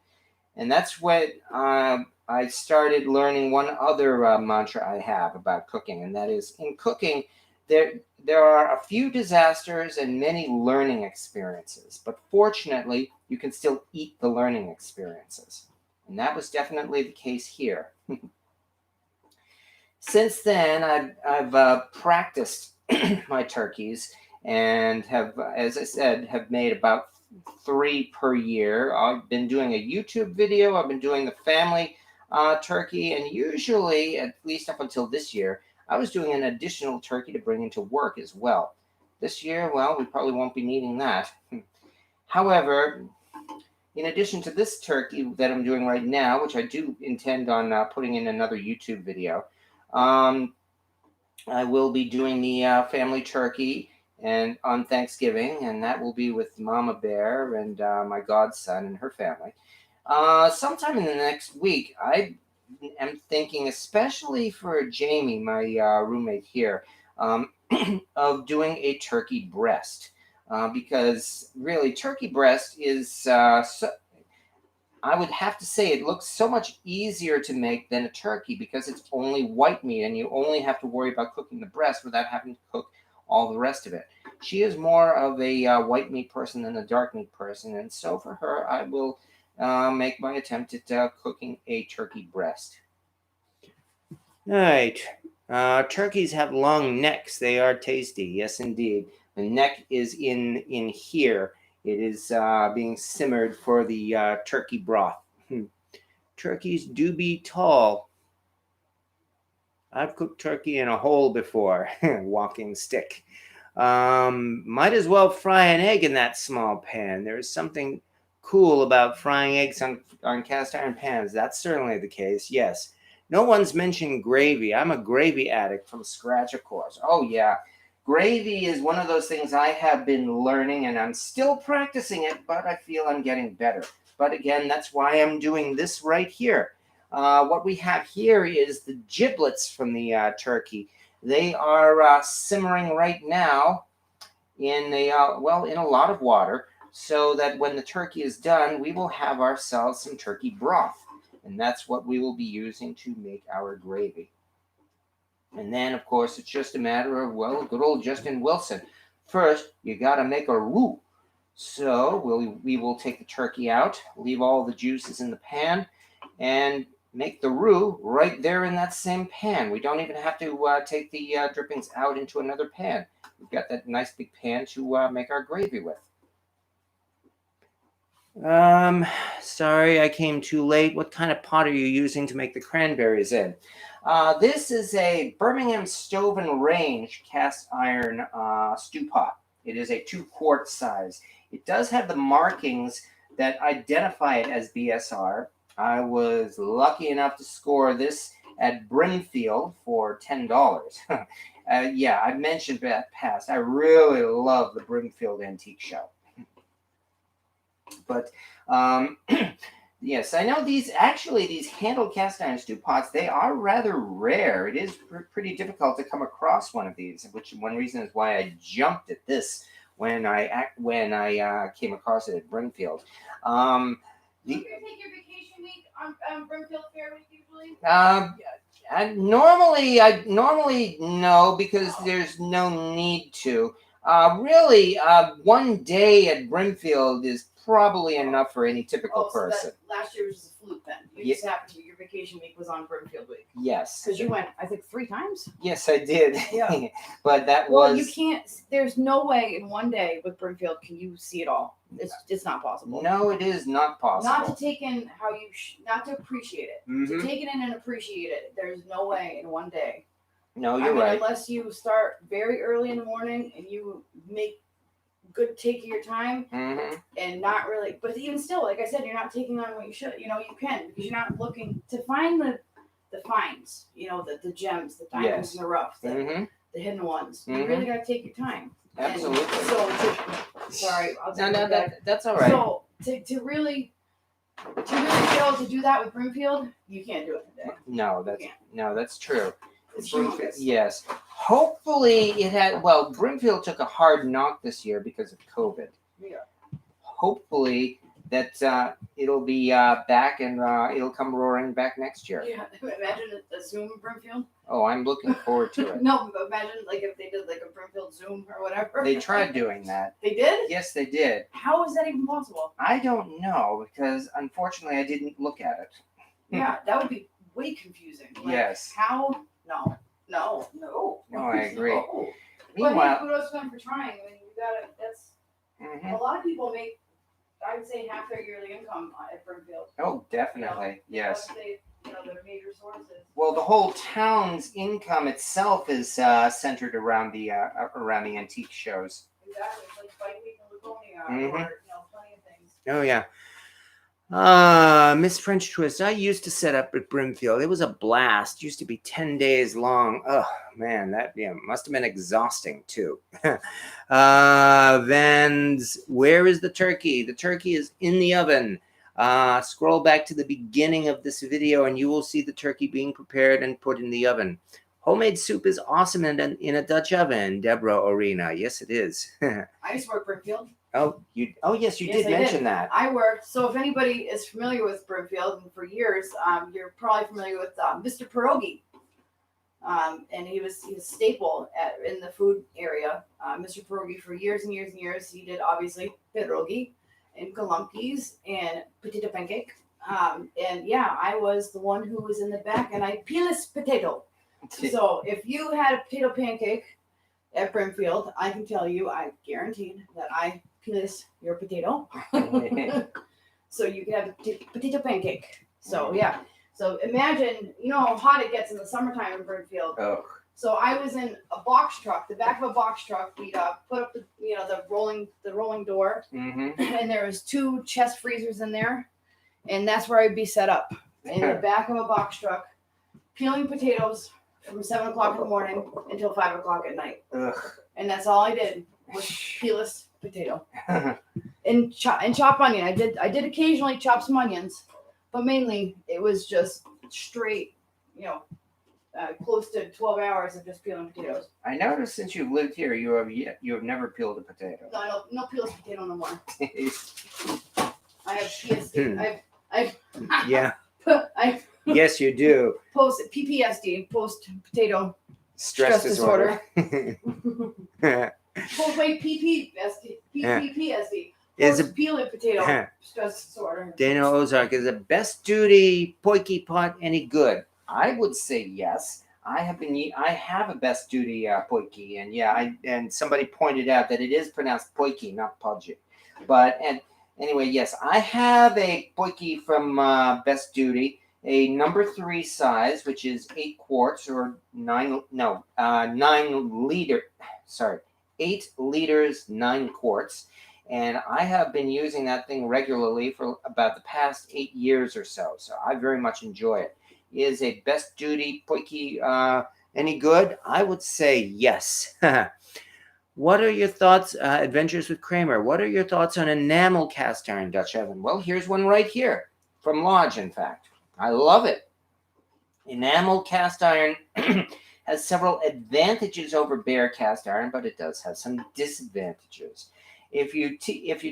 And that's when I started learning one other mantra I have about cooking, and that is, in cooking, there are a few disasters and many learning experiences, but fortunately, you can still eat the learning experiences. And that was definitely the case here. Since then, I've practiced my turkeys and have, as I said, have made about 3 per year. I've been doing a YouTube video. I've been doing the family turkey, and usually, at least up until this year, I was doing an additional turkey to bring into work as well. This year, well, we probably won't be needing that. However, in addition to this turkey that I'm doing right now, which I do intend on putting in another YouTube video, I will be doing the family turkey and on Thanksgiving, and that will be with Mama Bear and my godson and her family. Sometime in the next week, I am thinking, especially for Jamie, my roommate here, of doing a turkey breast. Because really, turkey breast is, I would have to say, it looks so much easier to make than a turkey because it's only white meat and you only have to worry about cooking the breast without having to cook all the rest of it. She is more of a white meat person than a dark meat person, and so for her, I will make my attempt at cooking a turkey breast. All right. Turkeys have long necks. They are tasty. Yes, indeed. The neck is in here. It is being simmered for the turkey broth. Turkeys do be tall. I've cooked turkey in a hole before. Walking stick. Might as well fry an egg in that small pan. There's something cool about frying eggs on cast iron pans. That's certainly the case, yes. No one's mentioned gravy. I'm a gravy addict from scratch, of course. Oh, yeah. Gravy is one of those things I have been learning, and I'm still practicing it, but I feel I'm getting better. But again, that's why I'm doing this right here. What we have here is the giblets from the turkey. They are simmering right now in a lot of water, so that when the turkey is done, we will have ourselves some turkey broth. And that's what we will be using to make our gravy. And then, of course, it's just a matter of, well, good old Justin Wilson. First, you got to make a roux. So we will take the turkey out, leave all the juices in the pan, and make the roux right there in that same pan. We don't even have to take the drippings out into another pan. We've got that nice big pan to make our gravy with. Sorry I came too late. What kind of pot are you using to make the cranberries in? This is a Birmingham Stove and Range cast iron stew pot. It is a 2-quart size. It does have the markings that identify it as BSR. I was lucky enough to score this at Brimfield for $10. Yeah, I mentioned that past. I really love the Brimfield Antique Show. But yes, I know these handled cast iron stew pots, they are rather rare. It is pretty difficult to come across one of these, which one reason is why I jumped at this when I came across it at Brimfield. Do you take your vacation week on Brimfield Fair Week usually? Normally no, because there's no need to. Really, one day at Brimfield is probably enough for any typical person. Last year was just a fluke then. You just happened to, your vacation week was on Brimfield week. Yes. Because you went, I think, 3 times? Yes, I did. Yeah. But that well, was... you can't, there's no way in one day with Brimfield can you see it all. It's not possible. No, it is not possible. Not to take in how you, not to appreciate it. To take it in and appreciate it, there's no way in one day. No, you're right. Unless you start very early in the morning and you make good take of your time and not really, but even still, like I said, you're not taking on what you should. You can, because you're not looking to find the finds, the gems, the diamonds in the rough, the hidden ones. You really got to take your time. Absolutely. Sorry, that's all right. So to really be able to do that with Brimfield, you can't do it today. No, that's true. It's humongous. Yes. Hopefully Brimfield took a hard knock this year because of COVID. Yeah. Hopefully that it'll be back and it'll come roaring back next year. Yeah. Imagine a Zoom Brimfield. Oh, I'm looking forward to it. No, but imagine if they did a Brimfield Zoom or whatever. They tried doing that. They did? Yes, they did. How is that even possible? I don't know, because unfortunately I didn't look at it. Yeah, that would be way confusing. Yes. How? No, I agree. No. Meanwhile, but hey, kudos to them for trying. I mean, that's a lot of people make, I would say, half their yearly income at Brimfield. Oh, definitely. Yes. Their major sources. Well, the whole town's income itself is centered around the antique shows. Exactly. It's like Fight Week in Laconia, or plenty of things. Oh yeah. Miss French Twist, I used to set up at Brimfield. It was a blast. It used to be 10 days long. Oh, man, that must have been exhausting, too. Vans, where is the turkey? The turkey is in the oven. Scroll back to the beginning of this video, and you will see the turkey being prepared and put in the oven. Homemade soup is awesome in a Dutch oven, Deborah Orina. Yes, it is. I used to work Brimfield. Yes, you did mention that. I worked. So if anybody is familiar with Brimfield, and for years, you're probably familiar with Mr. Pierogi. And he was a staple in the food area. Mr. Pierogi for years and years and years. He did obviously pierogi and galumpkies and potato pancake. I was the one who was in the back, and I peeled potato. So if you had a potato pancake at Brimfield, I can tell you, I guaranteed that I peeled your potato. So you could have a potato pancake. So yeah. So imagine, how hot it gets in the summertime in Brimfield. Oh. So I was in a box truck, the back of a box truck. We'd put up the rolling door, and there was 2 chest freezers in there, and that's where I'd be set up in the back of a box truck, peeling potatoes from 7 o'clock in the morning until 5 o'clock at night. Ugh. And that's all I did was peel this potato and chop onion. I did occasionally chop some onions, but mainly it was just straight, close to 12 hours of just peeling potatoes. I noticed since you've lived here, you have never peeled a potato. No peeled potato no more. I have PSD. Yeah. Yes, you do. Post PPSD, post potato stress disorder. PPSD, is Horse peeling potato disorder. Dana Ozark, is the best duty poiky pot any good? I would say yes. I have a best duty poiky, and yeah, and somebody pointed out that it is pronounced poiky, not podgy. But and anyway, yes, I have a poiky from Best Duty, a number 3 size, which is 8 quarts or 9 liter. Sorry, 8 liters, 9 quarts. And I have been using that thing regularly for about the past 8 years or so. So I very much enjoy it. Is a Best Duty poiky any good? I would say yes. What are your thoughts, Adventures with Kramer? What are your thoughts on enamel cast iron Dutch oven? Well, here's one right here from Lodge, in fact. I love it. Enamel cast iron has several advantages over bare cast iron, but it does have some disadvantages. If you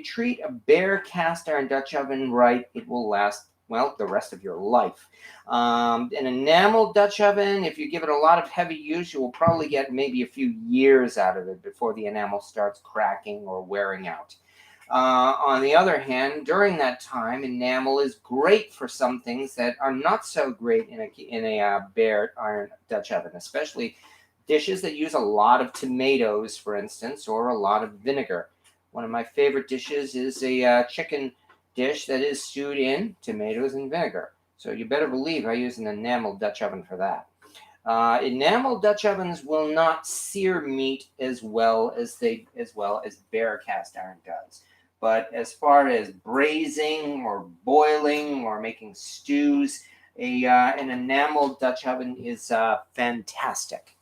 treat a bare cast iron Dutch oven right, it will last, well, the rest of your life. An enamel Dutch oven, if you give it a lot of heavy use, you will probably get maybe a few years out of it before the enamel starts cracking or wearing out. On the other hand, during that time, enamel is great for some things that are not so great in a bare iron Dutch oven, especially dishes that use a lot of tomatoes, for instance, or a lot of vinegar. One of my favorite dishes is a chicken dish that is stewed in tomatoes and vinegar. So you better believe I use an enamel Dutch oven for that. Enamel Dutch ovens will not sear meat as well as bare cast iron does. But as far as braising or boiling or making stews, an enamel Dutch oven is fantastic.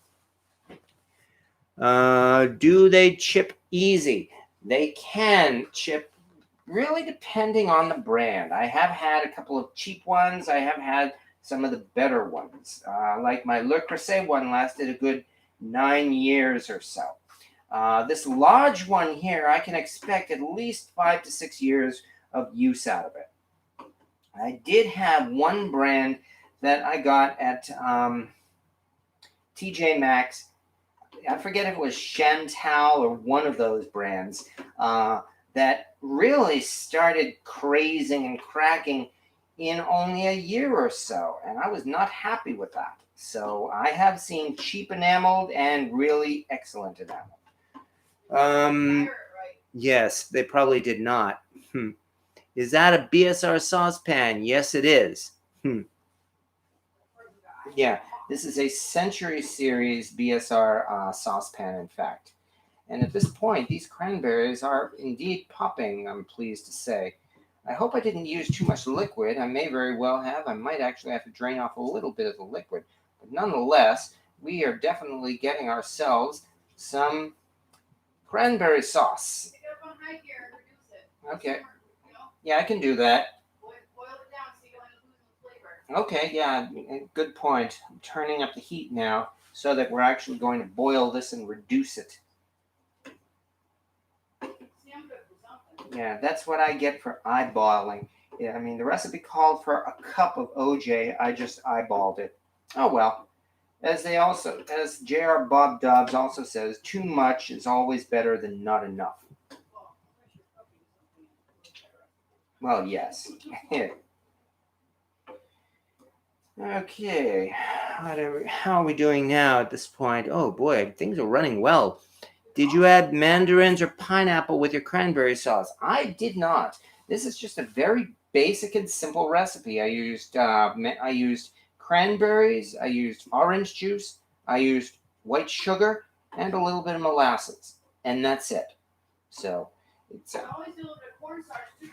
Do they chip easy? They can chip, really depending on the brand. I have had a couple of cheap ones. I have had some of the better ones. Like my Le Creuset one lasted a good 9 years or so. This Lodge one here, I can expect at least 5 to 6 years of use out of it. I did have one brand that I got at TJ Maxx. I forget if it was Chantal or one of those brands that really started crazing and cracking in only a year or so, and I was not happy with that. So I have seen cheap enameled and really excellent enameled. Yes, they probably did not. Is that a BSR saucepan? Yes, it is. Yeah, this is a Century Series BSR saucepan, in fact. And at this point, these cranberries are indeed popping, I'm pleased to say. I hope I didn't use too much liquid. I may very well have. I might actually have to drain off a little bit of the liquid. But nonetheless, we are definitely getting ourselves some cranberry sauce. Pick it up on high here and reduce it. Okay. Yeah, I can do that. Boil it down so you don't end up losing the flavor. Okay, yeah, good point. I'm turning up the heat now so that we're actually going to boil this and reduce it. Yeah, that's what I get for eyeballing. Yeah, I mean, the recipe called for a cup of OJ. I just eyeballed it. Oh well. As J.R. Bob Dobbs also says, too much is always better than not enough. Well, yes. Okay. How are we doing now at this point? Oh boy, things are running well. Did you add mandarins or pineapple with your cranberry sauce? I did not. This is just a very basic and simple recipe. I used cranberries, I used orange juice, I used white sugar, and a little bit of molasses, and that's it. So it's. I always do a little bit of cornstarch too.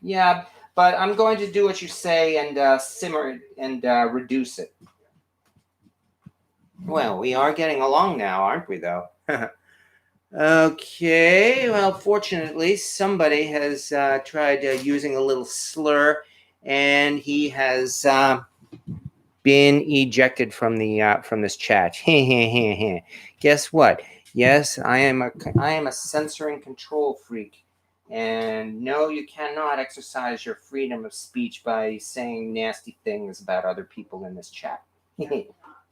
Yeah, but I'm going to do what you say and simmer it and reduce it. Well, we are getting along now, aren't we, though? Okay, well, fortunately, somebody has tried using a little slur, and he has been ejected from this chat. Guess what? Yes, I am a censor and control freak, and no, you cannot exercise your freedom of speech by saying nasty things about other people in this chat.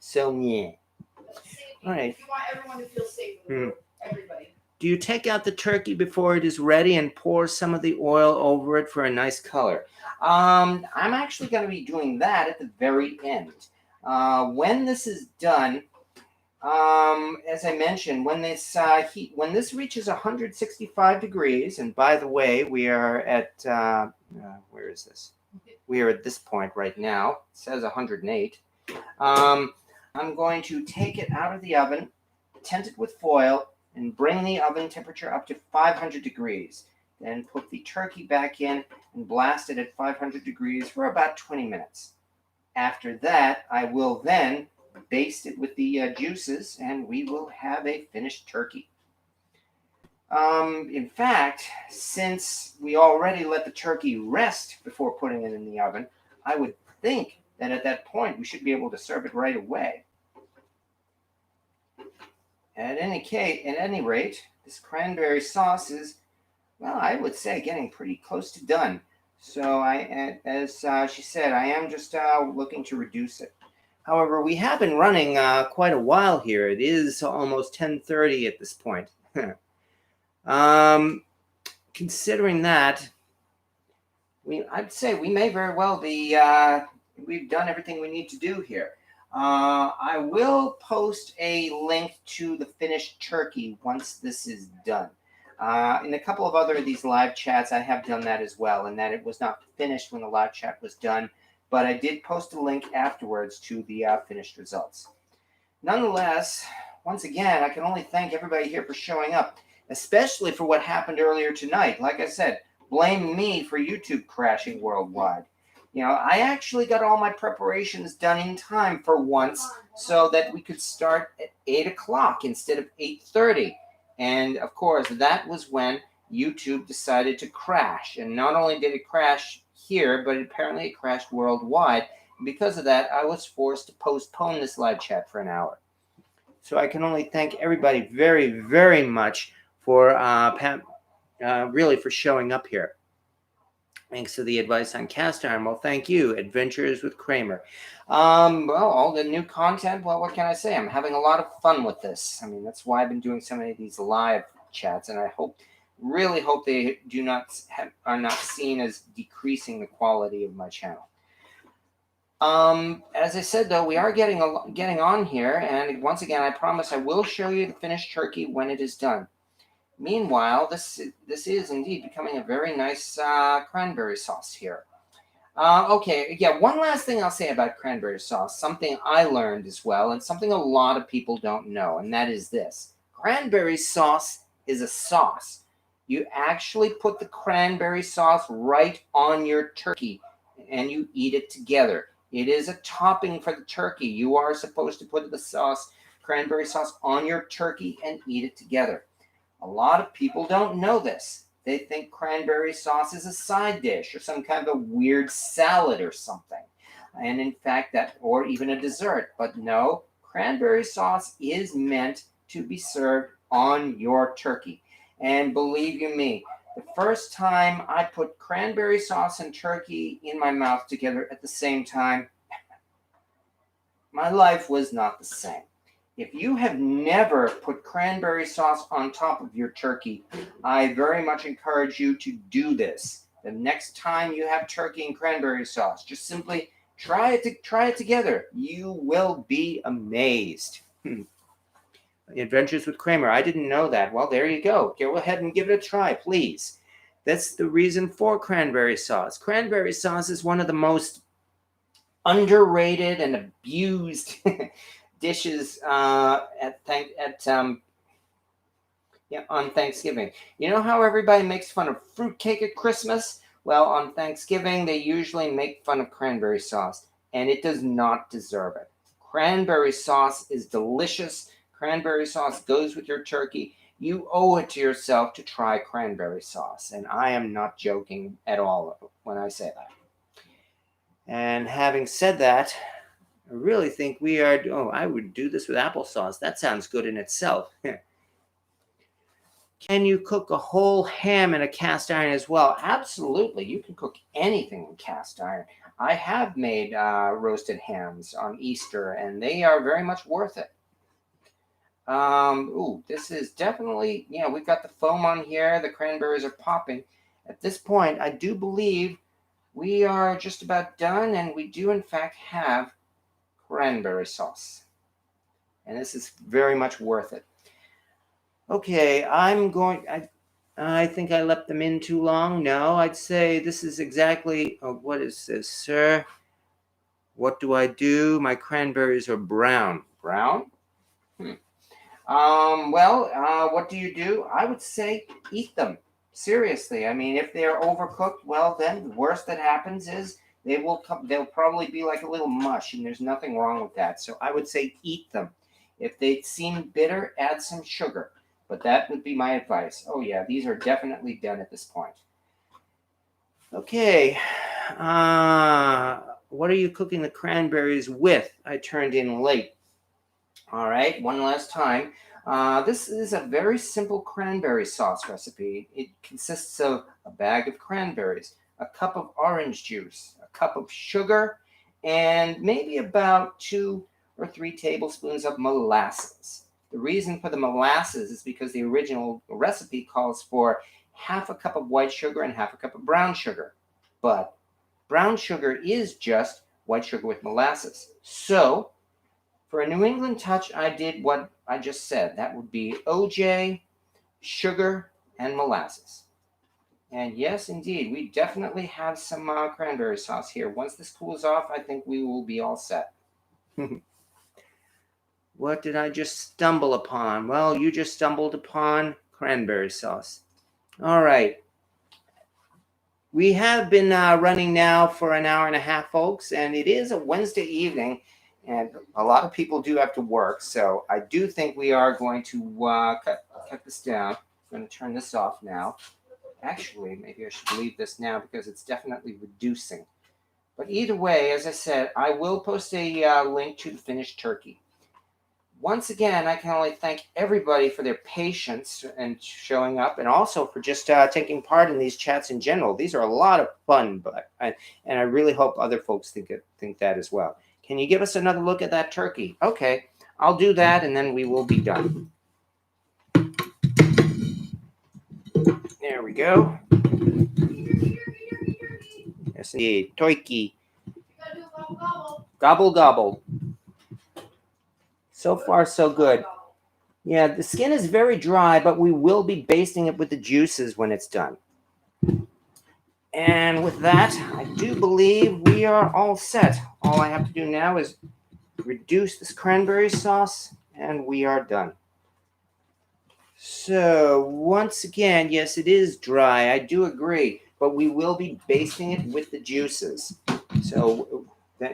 So yeah. Safety. All right. You want everyone to feel safe. Everybody. do you take out the turkey before it is ready and pour some of the oil over it for a nice color? I'm actually going to be doing that at the very end. When this is done, as I mentioned, when this when this reaches 165 degrees, and by the way, we are at where is this? We are at this point right now. It says 108. I'm going to take it out of the oven, tent it with foil, and bring the oven temperature up to 500 degrees. Then put the turkey back in and blast it at 500 degrees for about 20 minutes. After that, I will then baste it with the juices, and we will have a finished turkey. In fact, since we already let the turkey rest before putting it in the oven, I would think that at that point we should be able to serve it right away. At any rate, this cranberry sauce is, well, I would say getting pretty close to done. So as she said, I am just looking to reduce it. However, we have been running quite a while here. It is almost 10:30 at this point. Considering that, I'd say we may very well be, we've done everything we need to do here. I will post a link to the finished turkey once this is done. In a couple of other of these live chats, I have done that as well, and that it was not finished when the live chat was done, but I did post a link afterwards to the finished results. Nonetheless, once again, I can only thank everybody here for showing up, especially for what happened earlier tonight. Like I said, blame me for YouTube crashing worldwide. You know, I actually got all my preparations done in time for once so that we could start at 8 o'clock instead of 8:30. And, of course, that was when YouTube decided to crash. And not only did it crash here, but apparently it crashed worldwide. And because of that, I was forced to postpone this live chat for an hour. So I can only thank everybody very, very much for really for showing up here. Thanks to the advice on cast iron. Well, thank you, Adventures with Kramer. Well, all the new content. Well, what can I say? I'm having a lot of fun with this. I mean, that's why I've been doing so many of these live chats, and I really hope they are not seen as decreasing the quality of my channel. As I said, though, we are getting on here, and once again, I promise I will show you the finished turkey when it is done. Meanwhile, this is indeed becoming a very nice cranberry sauce here. Okay, yeah, one last thing I'll say about cranberry sauce, something I learned as well, and something a lot of people don't know, and that is this. Cranberry sauce is a sauce. You actually put the cranberry sauce right on your turkey, and you eat it together. It is a topping for the turkey. You are supposed to put the cranberry sauce on your turkey and eat it together. A lot of people don't know this. They think cranberry sauce is a side dish or some kind of a weird salad or something. And in fact, or even a dessert. But no, cranberry sauce is meant to be served on your turkey. And believe you me, the first time I put cranberry sauce and turkey in my mouth together at the same time, my life was not the same. If you have never put cranberry sauce on top of your turkey, I very much encourage you to do this. The next time you have turkey and cranberry sauce, just simply try it together. You will be amazed. Adventures with Kramer. I didn't know that. Well, there you go. Go ahead and give it a try, please. That's the reason for cranberry sauce. Cranberry sauce is one of the most underrated and abused dishes on Thanksgiving. You know how everybody makes fun of fruitcake at Christmas? Well, on Thanksgiving, they usually make fun of cranberry sauce, and it does not deserve it. Cranberry sauce is delicious. Cranberry sauce goes with your turkey. You owe it to yourself to try cranberry sauce, and I am not joking at all when I say that. And having said that, I really think I would do this with applesauce. That sounds good in itself. Can you cook a whole ham in a cast iron as well? Absolutely. You can cook anything in cast iron. I have made roasted hams on Easter, and they are very much worth it. Ooh, this is definitely, yeah, we've got the foam on here. The cranberries are popping. At this point, I do believe we are just about done, and we do in fact have cranberry sauce. And this is very much worth it. Okay, I think I left them in too long. No, I'd say this is exactly, oh, what is this, sir? What do I do? My cranberries are brown. Brown? What do you do? I would say eat them. Seriously. I mean, if they're overcooked, well, then the worst that happens is they'll probably be like a little mush, and there's nothing wrong with that. So I would say eat them. If they seem bitter, add some sugar. But that would be my advice. Oh yeah, these are definitely done at this point. Okay. What are you cooking the cranberries with? I turned in late. All right, one last time. This is a very simple cranberry sauce recipe. It consists of a bag of cranberries, a cup of orange juice, a cup of sugar, and maybe about 2 or 3 tablespoons of molasses. The reason for the molasses is because the original recipe calls for half a cup of white sugar and half a cup of brown sugar. But brown sugar is just white sugar with molasses. So, for a New England touch, I did what I just said. That would be OJ, sugar, and molasses. And yes, indeed, we definitely have some cranberry sauce here. Once this cools off, I think we will be all set. What did I just stumble upon? Well, you just stumbled upon cranberry sauce. All right. We have been running now for an hour and a half, folks, and it is a Wednesday evening, and a lot of people do have to work, so I do think we are going to cut this down. I'm going to turn this off now. Actually, maybe I should leave this now because it's definitely reducing. But either way, as I said, I will post a link to the finished turkey. Once again, I can only thank everybody for their patience and showing up, and also for just taking part in these chats in general. These are a lot of fun, and I really hope other folks think that as well. Can you give us another look at that turkey? Okay, I'll do that, and then we will be done. There we go. Yes, indeed. Turkey. Gobble, gobble. So far, so good. Yeah, the skin is very dry, but we will be basting it with the juices when it's done. And with that, I do believe we are all set. All I have to do now is reduce this cranberry sauce, and we are done. So, once again, yes, it is dry. I do agree, but we will be basting it with the juices. So,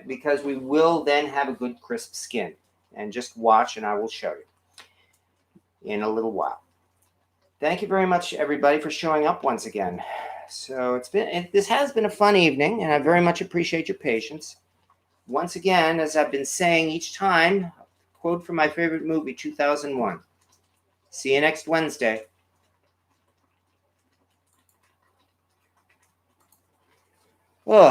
because we will then have a good crisp skin. And just watch, and I will show you in a little while. Thank you very much, everybody, for showing up once again. So this has been a fun evening, and I very much appreciate your patience. Once again, as I've been saying each time, quote from my favorite movie, 2001. See you next Wednesday.